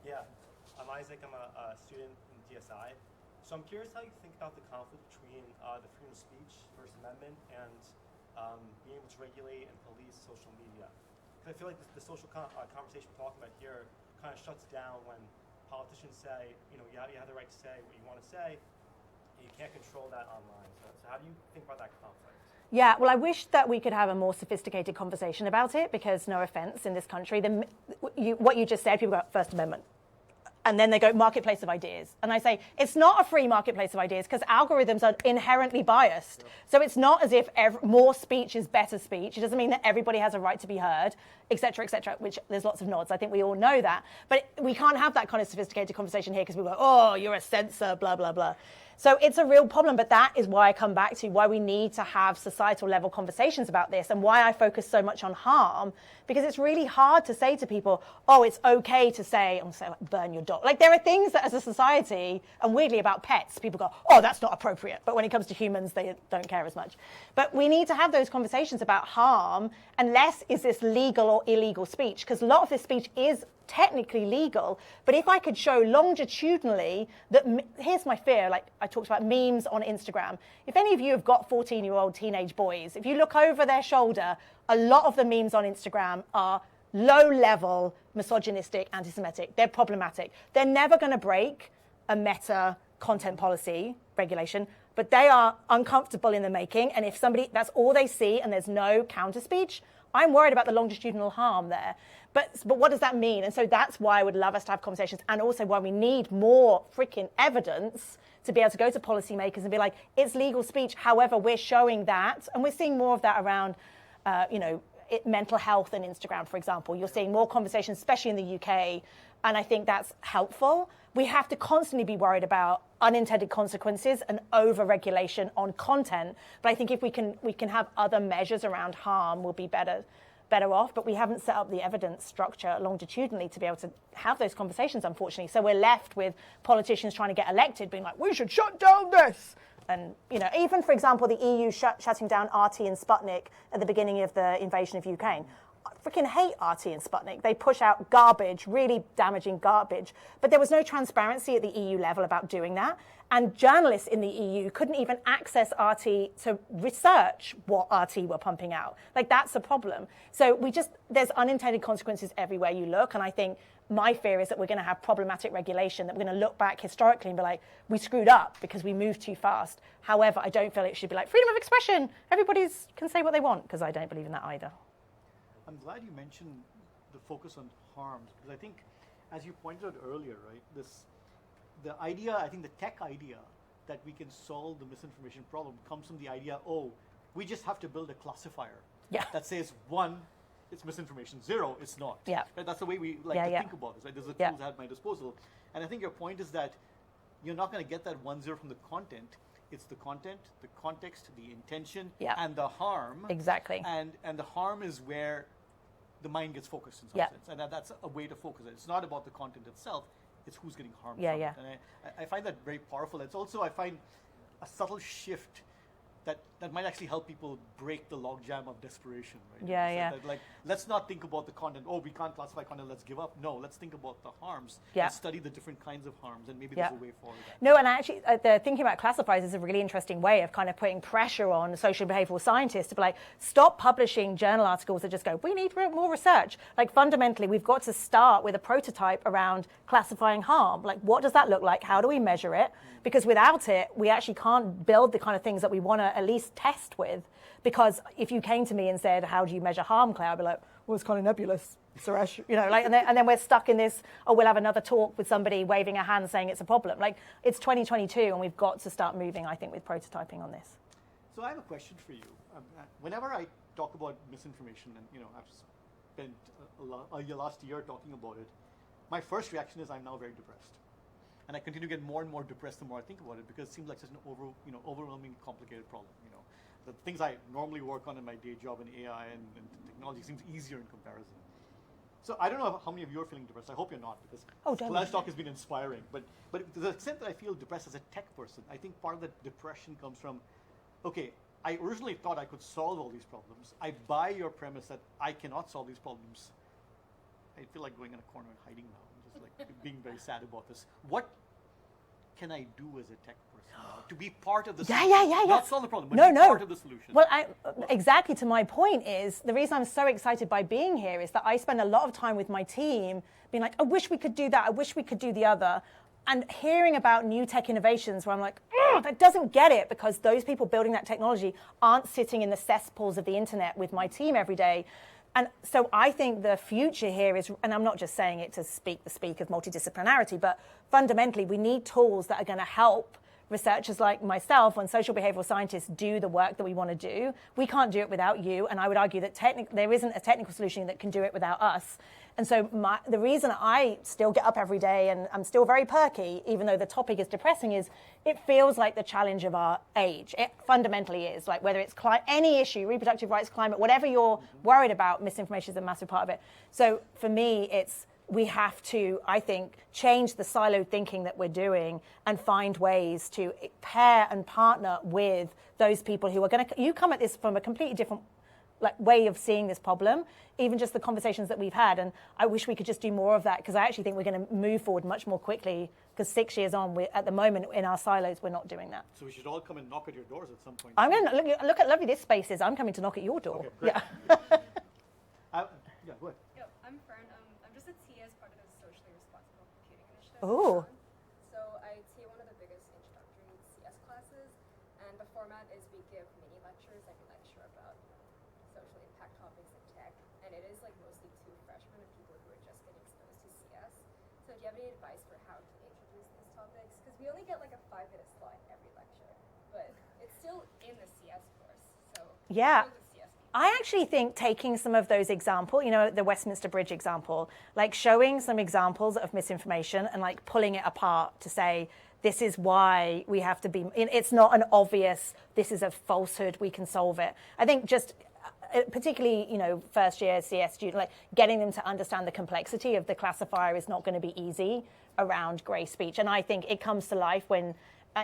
H: Yeah, I'm Isaac. I'm a student in DSI. So I'm curious how you think about the conflict between the freedom of speech, First Amendment, and being able to regulate and police social media. I feel like the social conversation we're talking about here kind of shuts down when politicians say, you have the right to say what you want to say, and you can't control that online. So how do you think about that conflict?
A: Yeah, well, I wish that we could have a more sophisticated conversation about it, because no offense, in this country, what you just said, people go, First Amendment. And then they go, marketplace of ideas. And I say, it's not a free marketplace of ideas, because algorithms are inherently biased. So it's not as if more speech is better speech. It doesn't mean that everybody has a right to be heard, et cetera, which there's lots of nods. I think we all know that. But we can't have that kind of sophisticated conversation here, because we go, oh, you're a censor, blah, blah, blah. So it's a real problem, but that is why I come back to why we need to have societal level conversations about this and why I focus so much on harm, because it's really hard to say to people, oh, it's okay to say, I'm saying like, burn your dog. Like there are things that as a society, and weirdly about pets, people go, oh, that's not appropriate. But when it comes to humans, they don't care as much. But we need to have those conversations about harm, and less is this legal or illegal speech, because a lot of this speech is technically legal, but if I could show longitudinally that, here's my fear, like I talked about memes on Instagram. If any of you have got 14-year-old teenage boys, if you look over their shoulder, a lot of the memes on Instagram are low-level, misogynistic, anti-Semitic. They're problematic. They're never going to break a meta content policy regulation, but they are uncomfortable in the making, and if somebody, that's all they see and there's no counter speech, I'm worried about the longitudinal harm there. But what does that mean? And so that's why I would love us to have conversations, and also why we need more freaking evidence to be able to go to policymakers and be like, it's legal speech. However, we're showing that, and we're seeing more of that around, mental health and Instagram, for example. You're seeing more conversations, especially in the UK, and I think that's helpful. We have to constantly be worried about unintended consequences and over-regulation on content. But I think if we can have other measures around harm, we'll be better off. But we haven't set up the evidence structure longitudinally to be able to have those conversations, unfortunately. So we're left with politicians trying to get elected being like, we should shut down this. And, even, for example, the EU shutting down RT and Sputnik at the beginning of the invasion of Ukraine. I freaking hate RT and Sputnik. They push out garbage, really damaging garbage. But there was no transparency at the EU level about doing that. And journalists in the EU couldn't even access RT to research what RT were pumping out. Like, that's a problem. So there's unintended consequences everywhere you look. And I think my fear is that we're going to have problematic regulation, that we're going to look back historically and be like, we screwed up because we moved too fast. However, I don't feel it should be like freedom of expression. Everybody can say what they want, because I don't believe in that either.
B: I'm glad you mentioned the focus on harms, because I think, as you pointed out earlier, right, the tech idea that we can solve the misinformation problem comes from the idea, we just have to build a classifier that says 1, it's misinformation, 0, it's not.
A: Yeah.
B: Right? That's the way we like to think about this. Right? There's the tools at my disposal. And I think your point is that you're not going to get that 1, 0 from the content. It's the content, the context, the intention, and the harm.
A: Exactly.
B: And the harm is where the mind gets focused in some sense. And that's a way to focus it. It's not about the content itself. It's who's getting harmed from it. And I find that very powerful. It's also, I find, a subtle shift that might actually help people break the logjam of desperation, right? That, like, let's not think about the content. We can't classify content, let's give up. No, let's think about the harms and study the different kinds of harms, and maybe there's a way forward.
A: No, and actually, thinking about classifiers is a really interesting way of kind of putting pressure on social behavioral scientists to be like, stop publishing journal articles that just go, we need more research. Like, fundamentally, we've got to start with a prototype around classifying harm. Like, what does that look like? How do we measure it? Because without it, we actually can't build the kind of things that we want to at least test with. Because if you came to me and said, how do you measure harm, Claire? I'd be like, well, it's kind of nebulous, SURESH. And then we're stuck in this, we'll have another talk with somebody waving a hand saying it's a problem. Like, it's 2022, and we've got to start moving, I think, with prototyping on this.
B: So I have a question for you. Whenever I talk about misinformation, and I've spent a last year talking about it, my first reaction is I'm now very depressed. And I continue to get more and more depressed the more I think about it, because it seems like such an overwhelming, complicated problem. The things I normally work on in my day job in AI and technology seems easier in comparison. So I don't know how many of you are feeling depressed. I hope you're not, because Claire's talk has been inspiring. But to the extent that I feel depressed as a tech person, I think part of that depression comes from, I originally thought I could solve all these problems. I buy your premise that I cannot solve these problems. I feel like going in a corner and hiding now. Like being very sad about this. What can I do as a tech person now to be part of the solution? Not solve the problem, but be part of the solution.
A: Well, exactly to my point is, the reason I'm so excited by being here is that I spend a lot of time with my team being like, I wish we could do that, I wish we could do the other. And hearing about new tech innovations where I'm like, that doesn't get it, because those people building that technology aren't sitting in the cesspools of the internet with my team every day. And so I think the future here is, and I'm not just saying it to speak the speak of multidisciplinarity, but fundamentally we need tools that are going to help researchers like myself and social behavioral scientists do the work that we want to do. We can't do it without you, and I would argue that there isn't a technical solution that can do it without us. And so the reason I still get up every day and I'm still very perky, even though the topic is depressing, is it feels like the challenge of our age. It fundamentally is. Like whether it's any issue, reproductive rights, climate, whatever you're worried about, misinformation is a massive part of it. So for me, we have to, I think, change the siloed thinking that we're doing and find ways to pair and partner with those people who are going to, you come at this from a completely different way of seeing this problem, even just the conversations that we've had. And I wish we could just do more of that, because I actually think we're going to move forward much more quickly, because 6 years on, at the moment, in our silos, we're not doing that.
B: So we should all come and knock at your doors at some point.
A: I'm going to look at lovely this space is. I'm coming to knock at your door.
B: Okay, great.
A: Yeah.
B: Yeah, go ahead.
I: Yep, I'm Fern. I'm just a TA as part of the Socially Responsible Computing Initiative.
A: Ooh.
I: So I TA one of the biggest introductory CS classes, and the format is we give mini lectures, like a lecture about social impact topics in tech, and it is like mostly to freshmen and people who are just getting exposed to CS. So do you have any advice for how to introduce these topics? Because we only get like a 5-minute slide every lecture, but it's still in the CS course. So
A: Yeah.
I: still the CS people.
A: I actually think taking some of those examples, the Westminster Bridge example, like showing some examples of misinformation and like pulling it apart to say, this is why we have to be, it's not an obvious, this is a falsehood, we can solve it. I think just particularly, first year CS student, like getting them to understand the complexity of the classifier is not going to be easy around grey speech. And I think it comes to life when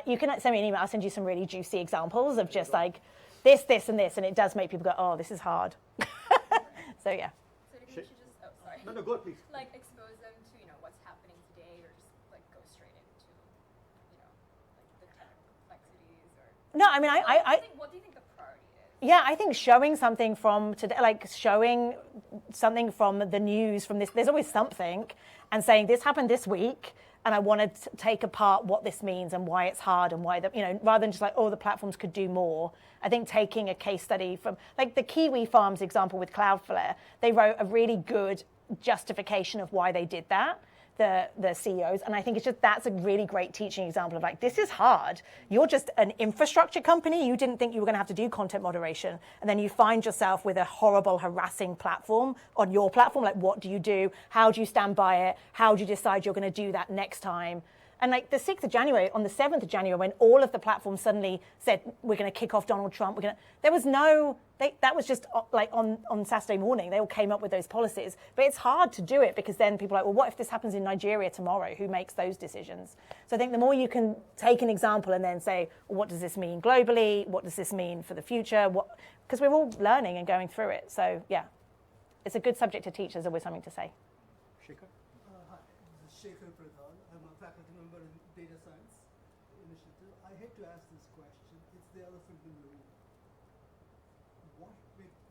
A: you can send me an email, I'll send you some really juicy examples of just like this, and this, and it does make people go, oh, this is hard. So yeah.
I: So do you think we should just, oh, sorry.
B: No, go ahead, please.
I: Like expose them to, what's happening today, or just like go straight into, like the technical complexities, or?
A: No, I mean,
I: What do you think the priority is?
A: Yeah, I think showing something from today, like showing something from the news, from this, there's always something, and saying this happened this week, and I wanted to take apart what this means and why it's hard and why rather than just like, oh, the platforms could do more. I think taking a case study from like the Kiwi Farms example with Cloudflare, they wrote a really good justification of why they did that, the CEOs. And I think that's a really great teaching example of like, this is hard. You're just an infrastructure company. You didn't think you were going to have to do content moderation. And then you find yourself with a horrible, harassing platform on your platform. Like, what do you do? How do you stand by it? How do you decide you're going to do that next time? And like the 6th of January, on the 7th of January, when all of the platforms suddenly said, we're going to kick off Donald Trump, there was no, that was just like on Saturday morning, they all came up with those policies. But it's hard to do it because then people are like, well, what if this happens in Nigeria tomorrow? Who makes those decisions? So I think the more you can take an example and then say, well, what does this mean globally? What does this mean for the future? Because we're all learning and going through it. So yeah, it's a good subject to teach. There's always something to say.
B: Shekhar?
J: Hi, this is Shekhar Pradhan. I'm a faculty member in Data Science Initiative. I hate to ask this question. It's the elephant in the room.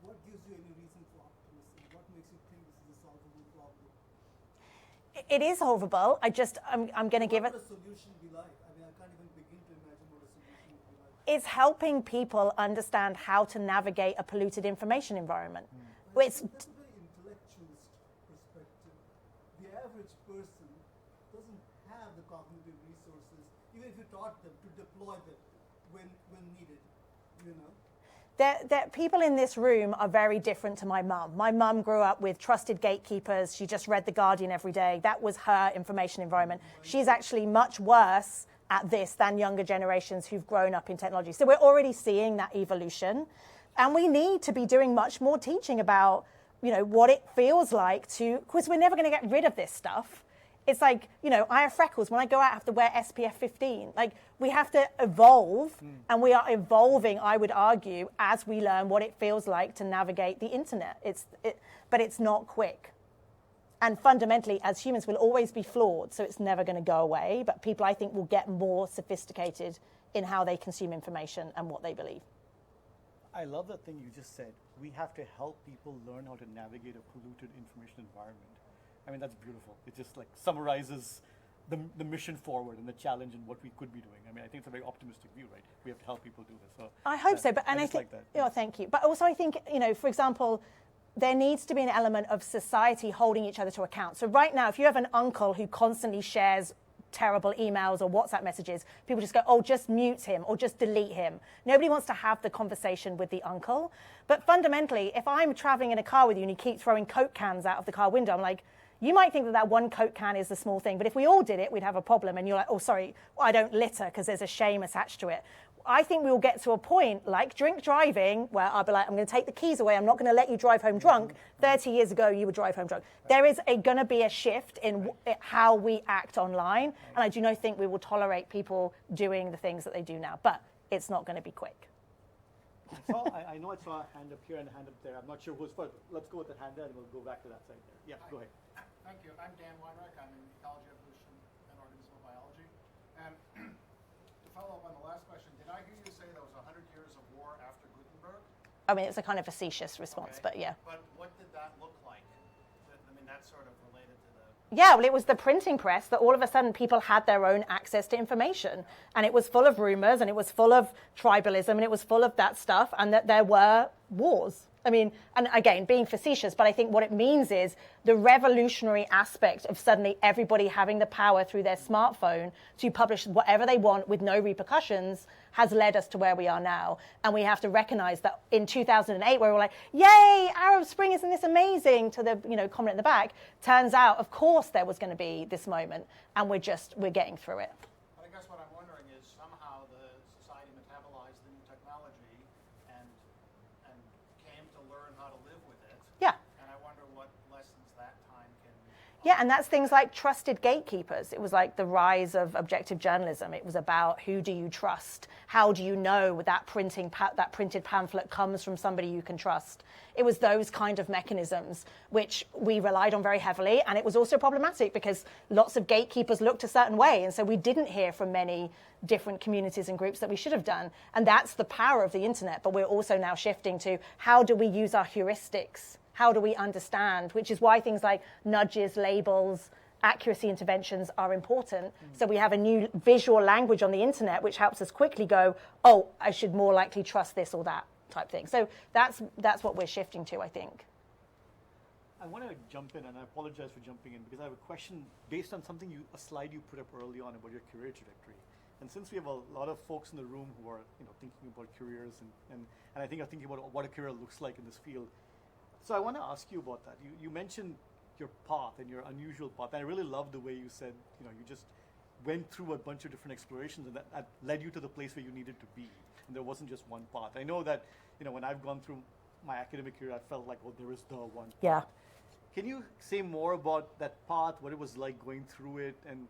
J: What gives you any reason for optimism? What makes you think this is a solvable problem?
A: It is solvable. I'm going to give it.
J: What would a solution be like? I mean, I can't even begin to imagine what a solution would be like.
A: It's helping people understand how to navigate a polluted information environment.
J: That's a very intellectualist perspective. The average person doesn't have the cognitive resources, even if you taught them to deploy them when needed,
A: People in this room are very different to my mum. My mum grew up with trusted gatekeepers. She just read The Guardian every day. That was her information environment. She's actually much worse at this than younger generations who've grown up in technology. So we're already seeing that evolution. And we need to be doing much more teaching about, what it feels like because we're never going to get rid of this stuff. It's like, I have freckles. When I go out, I have to wear SPF 15. Like, we have to evolve, and we are evolving, I would argue, as we learn what it feels like to navigate the internet. But it's not quick. And fundamentally, as humans, we'll always be flawed, so it's never going to go away. But people, I think, will get more sophisticated in how they consume information and what they believe.
B: I love that thing you just said. We have to help people learn how to navigate a polluted information environment. I mean, that's beautiful. It just like summarizes the mission forward and the challenge and what we could be doing. I mean, I think it's a very optimistic view, right? We have to help people do this. So
A: I hope so, but I think,
B: like that.
A: Oh, thank you. But also, I think, for example, there needs to be an element of society holding each other to account. So right now, if you have an uncle who constantly shares terrible emails or WhatsApp messages, people just go, oh, just mute him or just delete him. Nobody wants to have the conversation with the uncle. But fundamentally, if I'm traveling in a car with you and you keep throwing Coke cans out of the car window, I'm like, you might think that that one Coke can is a small thing, but if we all did it, we'd have a problem. And you're like, oh, sorry, I don't litter because there's a shame attached to it. I think we will get to a point like drink driving where I'll be like, I'm going to take the keys away. I'm not going to let you drive home drunk. 30 years ago, you would drive home drunk. There is going to be a shift in how we act online. And I do not think we will tolerate people doing the things that they do now. But it's not going to be quick.
B: I know I saw a hand up here and a hand up there. I'm not sure who's first. Let's go with the hand there and we'll go back to that side there. Yeah, go ahead.
K: Thank you. I'm Dan Weinreich. I'm in ecology, evolution, and organismal biology. And to follow up on the last question, did I hear you say there was 100 years of war after Gutenberg?
A: I mean, it's a kind of facetious response, but yeah.
K: But what did that look like? I mean, that's sort of related to the...
A: Yeah, well, it was the printing press that all of a sudden people had their own access to information. And it was full of rumors, and it was full of tribalism, and it was full of that stuff, and that there were wars. I mean, and again, being facetious, but I think what it means is the revolutionary aspect of suddenly everybody having the power through their smartphone to publish whatever they want with no repercussions has led us to where we are now. And we have to recognize that in 2008, where we were like, yay, Arab Spring, isn't this amazing, to the comment in the back, turns out, of course, there was going to be this moment, and we're getting through it.
K: But I guess what I'm wondering is somehow the society metabolized the new technology and came to learn how to live with it.
A: Yeah.
K: And I wonder what lessons that time can...
A: Yeah, and that's things like trusted gatekeepers. It was like the rise of objective journalism. It was about who do you trust? How do you know that printed pamphlet comes from somebody you can trust? It was those kind of mechanisms which we relied on very heavily, and it was also problematic because lots of gatekeepers looked a certain way, and so we didn't hear from many different communities and groups that we should have done. And that's the power of the internet, but we're also now shifting to how do we use our heuristics? How do we understand? Which is why things like nudges, labels, accuracy interventions are important. So we have a new visual language on the internet which helps us quickly go, oh, I should more likely trust this or that type thing. So that's what we're shifting to, I think.
B: I want to jump in, and I apologize for jumping in because I have a question based on a slide you put up early on about your career trajectory. And since we have a lot of folks in the room who are thinking about careers and I think are thinking about what a career looks like in this field, so I want to ask you about that. You mentioned your path and your unusual path. And I really love the way you said, you just went through a bunch of different explorations and that led you to the place where you needed to be. And there wasn't just one path. I know that, when I've gone through my academic career, I felt like, well, there is the one path.
A: Yeah.
B: Can you say more about that path, what it was like going through it, and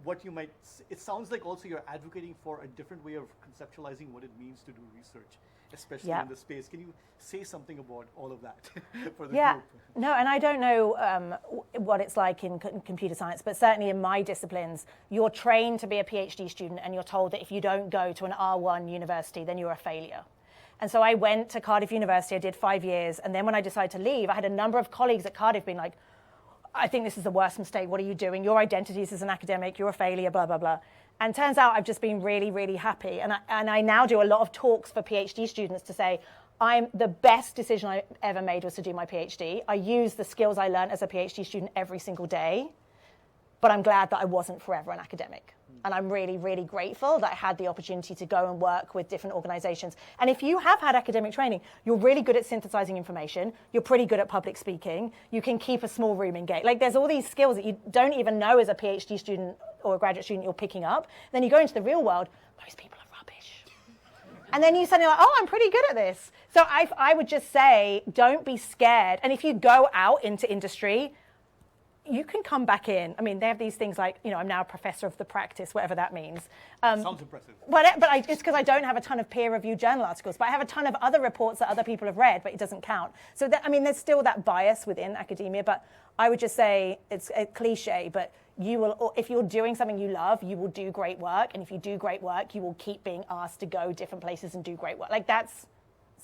B: what you might, it sounds like also you're advocating for a different way of conceptualizing what it means to do research, especially in the space. Can you say something about all of that for the group?
A: No, and I don't know what it's like in computer science, but certainly in my disciplines, you're trained to be a PhD student and you're told that if you don't go to an R1 university, then you're a failure. And so I went to Cardiff University, I did 5 years, and then when I decided to leave, I had a number of colleagues at Cardiff being like, I think this is the worst mistake, what are you doing? Your identity is as an academic, you're a failure, blah, blah, blah. And turns out I've just been really, really happy. And I now do a lot of talks for PhD students to say, the best decision I ever made was to do my PhD. I use the skills I learned as a PhD student every single day, but I'm glad that I wasn't forever an academic. And I'm really, really grateful that I had the opportunity to go and work with different organizations. And if you have had academic training, you're really good at synthesizing information. You're pretty good at public speaking. You can keep a small room engaged. Like there's all these skills that you don't even know as a PhD student or a graduate student you're picking up. Then you go into the real world, most people are rubbish. And then you suddenly like, oh, I'm pretty good at this. So I would just say, don't be scared. And if you go out into industry, you can come back in. I mean, they have these things like, I'm now a professor of the practice, whatever that means.
B: Sounds impressive.
A: But it's because I don't have a ton of peer-reviewed journal articles, but I have a ton of other reports that other people have read, but it doesn't count. So, there's still that bias within academia, but I would just say, it's a cliche, but if you're doing something you love, you will do great work, and if you do great work, you will keep being asked to go different places and do great work. Like, that's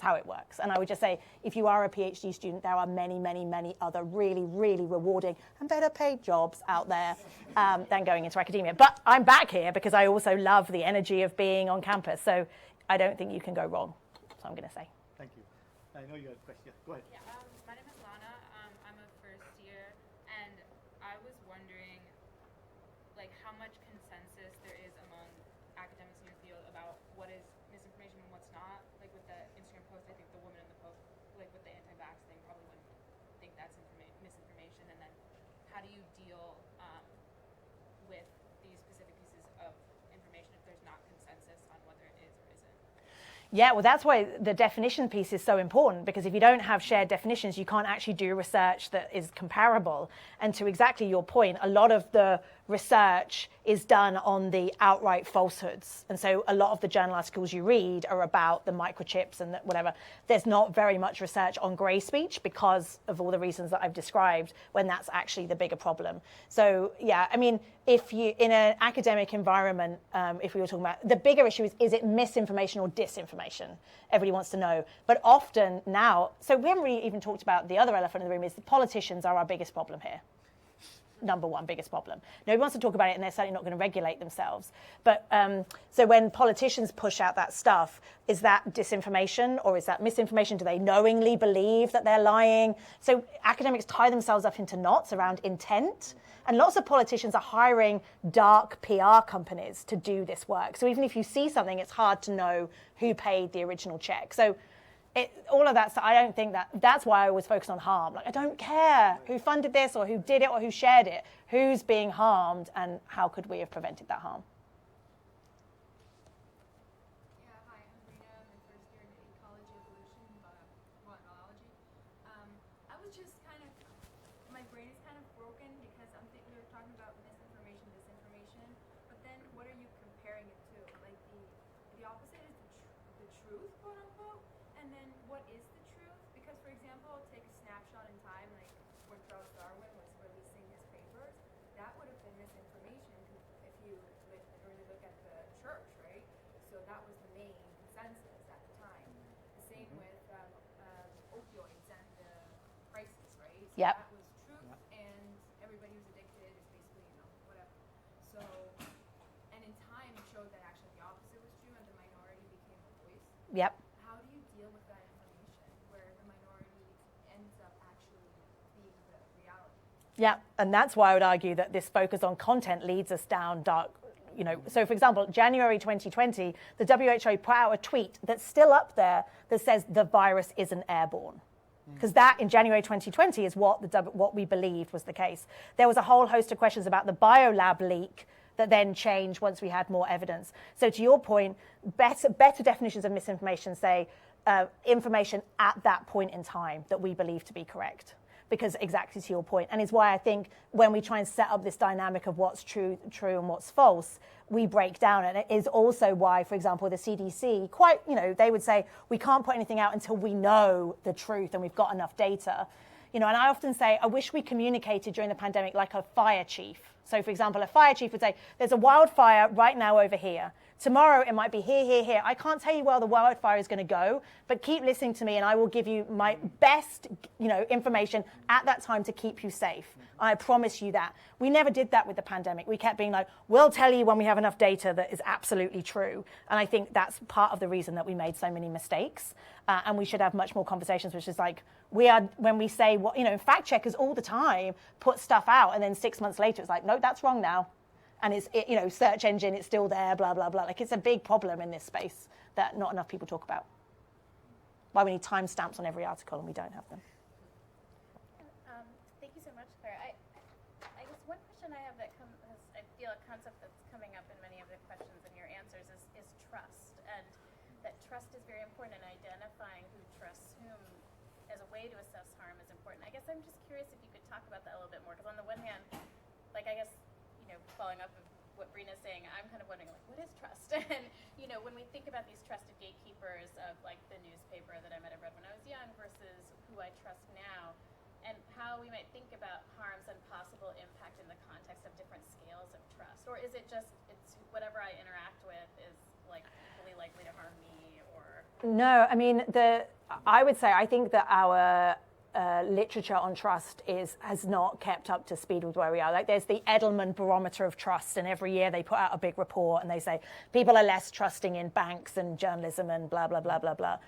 A: how it works. And I would just say, if you are a PhD student, there are many, many, many other really, really rewarding and better paid jobs out there than going into academia. But I'm back here because I also love the energy of being on campus. So I don't think you can go wrong. So I'm going to say.
B: Thank you. I know you had a question. Go ahead.
L: Yeah, my name is Lana. I'm a first year, and I was wondering, how much
C: do you deal with these specific pieces of information if there's not consensus on whether it is or isn't?
A: Yeah, well, that's why the definition piece is so important, because if you don't have shared definitions, you can't actually do research that is comparable. And to exactly your point, a lot of the research is done on the outright falsehoods. And so a lot of the journal articles you read are about the microchips and whatever. There's not very much research on grey speech because of all the reasons that I've described, when that's actually the bigger problem. So, yeah, I mean, if you, in an academic environment, if we were talking about, the bigger issue is it misinformation or disinformation? Everybody wants to know. But often now, so we haven't really even talked about the other elephant in the room, is the politicians are our biggest problem here. Number one biggest problem. Nobody wants to talk about it, and they're certainly not going to regulate themselves. But so when politicians push out that stuff, is that disinformation or is that misinformation? Do they knowingly believe that they're lying? So academics tie themselves up into knots around intent. And lots of politicians are hiring dark PR companies to do this work. So even if you see something, it's hard to know who paid the original check. So all of that, so I don't think that's why I always focus on harm. Like, I don't care who funded this or who did it or who shared it. Who's being harmed and how could we have prevented that harm?
L: Yeah, hi, I'm Rena. I'm in first year in ecology, evolution, biology. I was just my brain is kind of broken because we were talking about misinformation, disinformation, but then what are you comparing it to? Like the opposite is the truth, quote unquote. And then what is the truth? Because, for example, take a snapshot in time, like when Charles Darwin was releasing his papers, that would have been misinformation if you really look at the church, right? So that was the main consensus at the time. The same with opioids and the crisis, right? So
A: Yep.
L: that was truth, and everybody who's addicted is basically, whatever. So, and in time it showed that actually the opposite was true and the minority became the voice.
A: Yep.
L: How do you deal with that information where the minority ends up actually being the reality?
A: Yeah, and that's why I would argue that this focus on content leads us down dark, So, for example, January 2020, the WHO put out a tweet that's still up there that says the virus isn't airborne. Because that, in January 2020, is what we believed was the case. There was a whole host of questions about the biolab leak that then changed once we had more evidence. So to your point, better definitions of misinformation say information at that point in time that we believe to be correct. Because exactly to your point, and it's why I think when we try and set up this dynamic of what's true and what's false, we break down. And it is also why, for example, the CDC, they would say, we can't put anything out until we know the truth and we've got enough data. And I often say, I wish we communicated during the pandemic like a fire chief. So, for example, a fire chief would say, there's a wildfire right now over here. Tomorrow it might be here, here, here. I can't tell you where the wildfire is going to go, but keep listening to me and I will give you my best, information at that time to keep you safe. I promise you that. We never did that with the pandemic. We kept being like, we'll tell you when we have enough data that is absolutely true. And I think that's part of the reason that we made so many mistakes. And we should have much more conversations, which is like, when we say, fact checkers all the time put stuff out and then 6 months later it's like, no, that's wrong now. And it's, search engine, it's still there, blah, blah, blah. Like, it's a big problem in this space that not enough people talk about. Why we need timestamps on every article and we don't have them.
C: Thank you so much, Claire. I guess one question I have I feel a concept that's coming up in many of the questions and your answers is trust. And that trust is very important, and identifying who trusts whom as a way to assess harm is important. I guess I'm just curious if you could talk about that a little bit more, because on the one hand, following up with what Brina's saying, I'm kind of wondering, what is trust? And, when we think about these trusted gatekeepers of, the newspaper that I might have read when I was young versus who I trust now, and how we might think about harms and possible impact in the context of different scales of trust. Or is it just, it's whatever I interact with is, equally likely to harm me, or?
A: No, I mean, I would say, I think that our literature on trust has not kept up to speed with where we are. There's the Edelman barometer of trust, and every year they put out a big report and they say people are less trusting in banks and journalism and blah, blah, blah, blah, blah.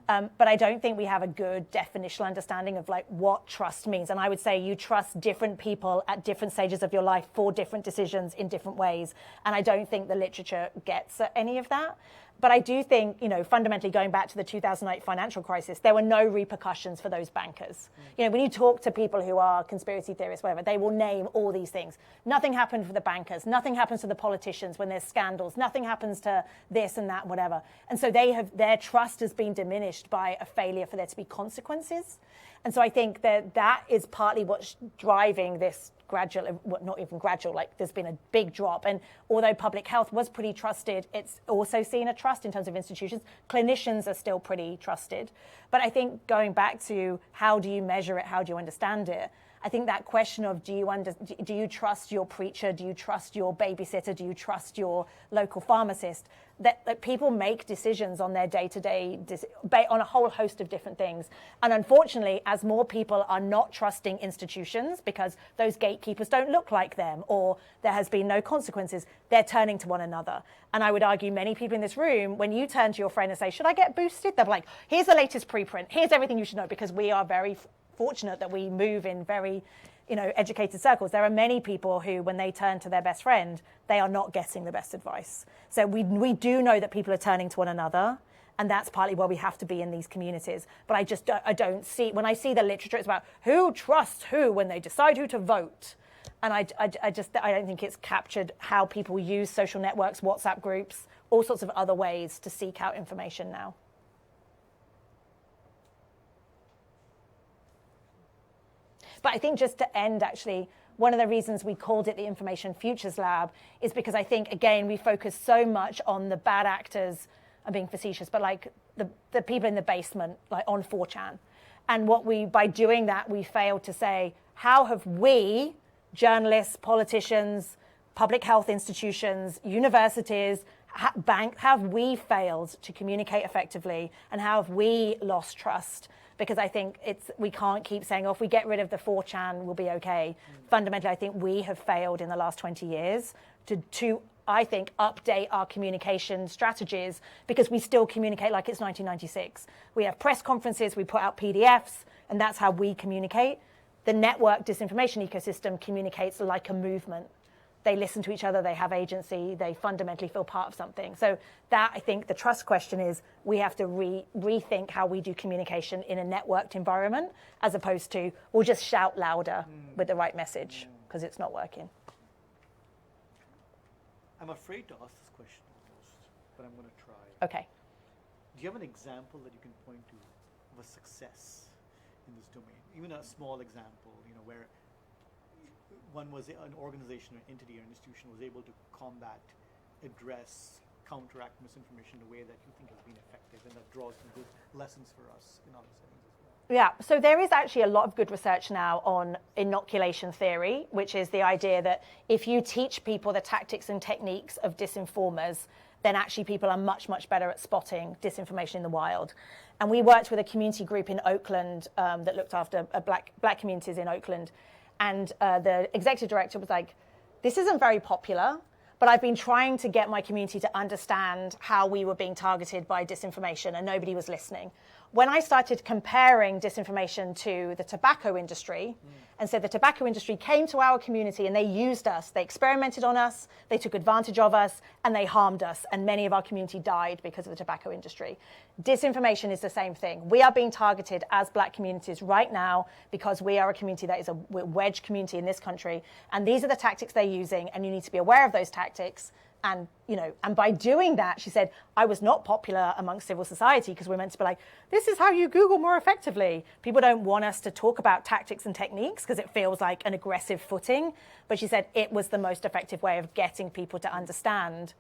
A: But I don't think we have a good definitional understanding of what trust means. And I would say you trust different people at different stages of your life for different decisions in different ways. And I don't think the literature gets at any of that. But I do think, fundamentally going back to the 2008 financial crisis, there were no repercussions for those bankers. When you talk to people who are conspiracy theorists, whatever, they will name all these things. Nothing happened for the bankers. Nothing happens to the politicians when there's scandals. Nothing happens to this and that, whatever. And so their trust has been diminished by a failure for there to be consequences. And so I think that is partly what's driving this gradual, well, not even gradual, like there's been a big drop. And although public health was pretty trusted, it's also seen a trust in terms of institutions. Clinicians are still pretty trusted. But I think going back to how do you measure it, how do you understand it, I think that question of do you trust your preacher, do you trust your babysitter, do you trust your local pharmacist, that people make decisions on their day-to-day, on a whole host of different things. And unfortunately, as more people are not trusting institutions because those gatekeepers don't look like them or there has been no consequences, they're turning to one another. And I would argue many people in this room, when you turn to your friend and say, should I get boosted? They're like, here's the latest preprint, here's everything you should know, because we are very fortunate that we move in very educated circles. There are many people who, when they turn to their best friend, they are not getting the best advice. So we do know that people are turning to one another, and that's partly why we have to be in these communities. But I don't see, when I see the literature, it's about who trusts who when they decide who to vote. And I don't think it's captured how people use social networks, WhatsApp groups, all sorts of other ways to seek out information now. But I think just to end, actually, one of the reasons we called it the Information Futures Lab is because I think, again, we focus so much on the bad actors, I'm being facetious, but like the people in the basement, like on 4chan. And by doing that, we failed to say, how have we, journalists, politicians, public health institutions, universities, how have we failed to communicate effectively, and how have we lost trust? Because I think we can't keep saying, if we get rid of the 4chan, we'll be okay. Fundamentally, I think we have failed in the last 20 years to I think, update our communication strategies because we still communicate like it's 1996. We have press conferences, we put out PDFs, and that's how we communicate. The network disinformation ecosystem communicates like a movement. They listen to each other, they have agency, they fundamentally feel part of something. So that, I think, the trust question is we have to rethink how we do communication in a networked environment as opposed to we'll just shout louder with the right message because it's not working.
B: I'm afraid to ask this question almost, but I'm going to try.
A: Okay.
B: Do you have an example that you can point to of a success in this domain? Even a small example, where one was an organization or entity or institution was able to combat, address, counteract misinformation in a way that you think has been effective and that draws some good lessons for us in other settings as well.
A: Yeah, so there is actually a lot of good research now on inoculation theory, which is the idea that if you teach people the tactics and techniques of disinformers, then actually people are much, much better at spotting disinformation in the wild. And we worked with a community group in Oakland that looked after black communities in Oakland. And the executive director was like, this isn't very popular, but I've been trying to get my community to understand how we were being targeted by disinformation, and nobody was listening. When I started comparing disinformation to the tobacco industry, and so the tobacco industry came to our community and they used us, they experimented on us, they took advantage of us, and they harmed us, and many of our community died because of the tobacco industry. Disinformation is the same thing. We are being targeted as black communities right now because we are a community that is a wedge community in this country, and these are the tactics they're using, and you need to be aware of those tactics. And, and by doing that, she said, I was not popular amongst civil society because we're meant to be like, this is how you Google more effectively. People don't want us to talk about tactics and techniques because it feels like an aggressive footing. But she said it was the most effective way of getting people to understand.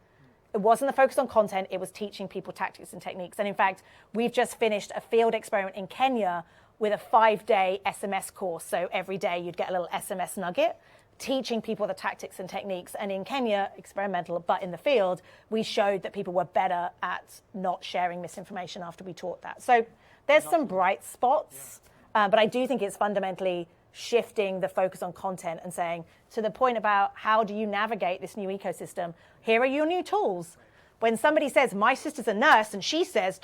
A: It wasn't the focus on content. It was teaching people tactics and techniques. And in fact, we've just finished a field experiment in Kenya with a 5-day SMS course. So every day you'd get a little SMS nugget, teaching people the tactics and techniques. And in Kenya, experimental, but in the field, we showed that people were better at not sharing misinformation after we taught that. So there's some bright spots, but I do think it's fundamentally shifting the focus on content and saying, to the point about how do you navigate this new ecosystem, here are your new tools. When somebody says, my sister's a nurse and she says ...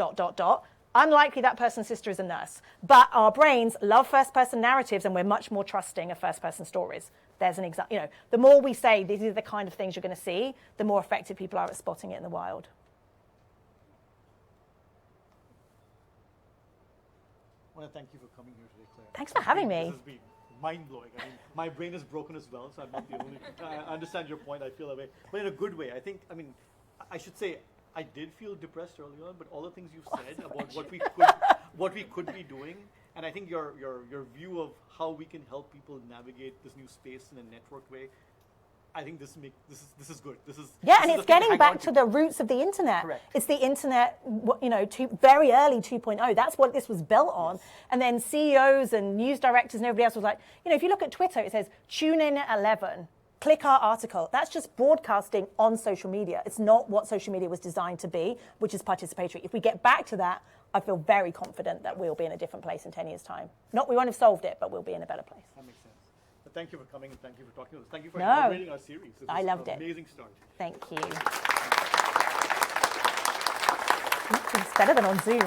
A: unlikely that person's sister is a nurse. But our brains love first-person narratives and we're much more trusting of first-person stories. There's an example. The more we say these are the kind of things you're going to see, the more effective people are at spotting it in the wild.
B: want to thank you for coming here today, Claire.
A: Thanks for having me.
B: This has been mind-blowing. I mean, my brain is broken as well, so I'm not the only. I understand your point. I feel that way, but in a good way. I mean, I should say I did feel depressed early on, but all the things you've said about what we could be doing, and I think your view of how we can help people navigate this new space in a networked way. I think this is good.
A: And it's getting back to the roots of the internet.
B: Correct.
A: It's the internet, very early 2.0. That's what this was built on. Yes. And then CEOs and news directors and everybody else was like, if you look at Twitter, it says, tune in at 11, click our article. That's just broadcasting on social media. It's not what social media was designed to be, which is participatory. If we get back to that, I feel very confident that we'll be in a different place in 10 years' time. We won't have solved it, but we'll be in a better place.
B: That makes sense. But thank you for coming and thank you for talking to us. Thank you for inaugurating our series.
A: I loved it.
B: Amazing start.
A: Thank you. It's better than on Zoom.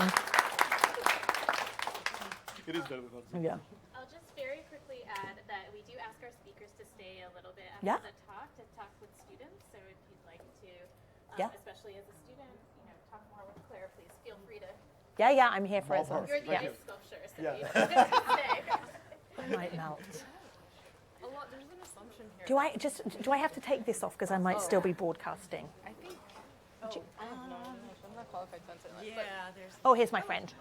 B: It is better than on Zoom.
A: Yeah.
C: I'll just very quickly add that we do ask our speakers to stay a little bit after the talk to talk with students. So if you'd like to, especially as a student, talk more with Claire, please feel free to.
A: Yeah, I'm here for as long as.
C: You're the ice sculpture, so you stay.
A: I might melt.
F: There's an assumption here.
A: Do I have to take this off because I might still be broadcasting?
F: I think. I have no information. I'm not qualified to answer that.
M: Yeah, there's.
A: Oh, here's my friend.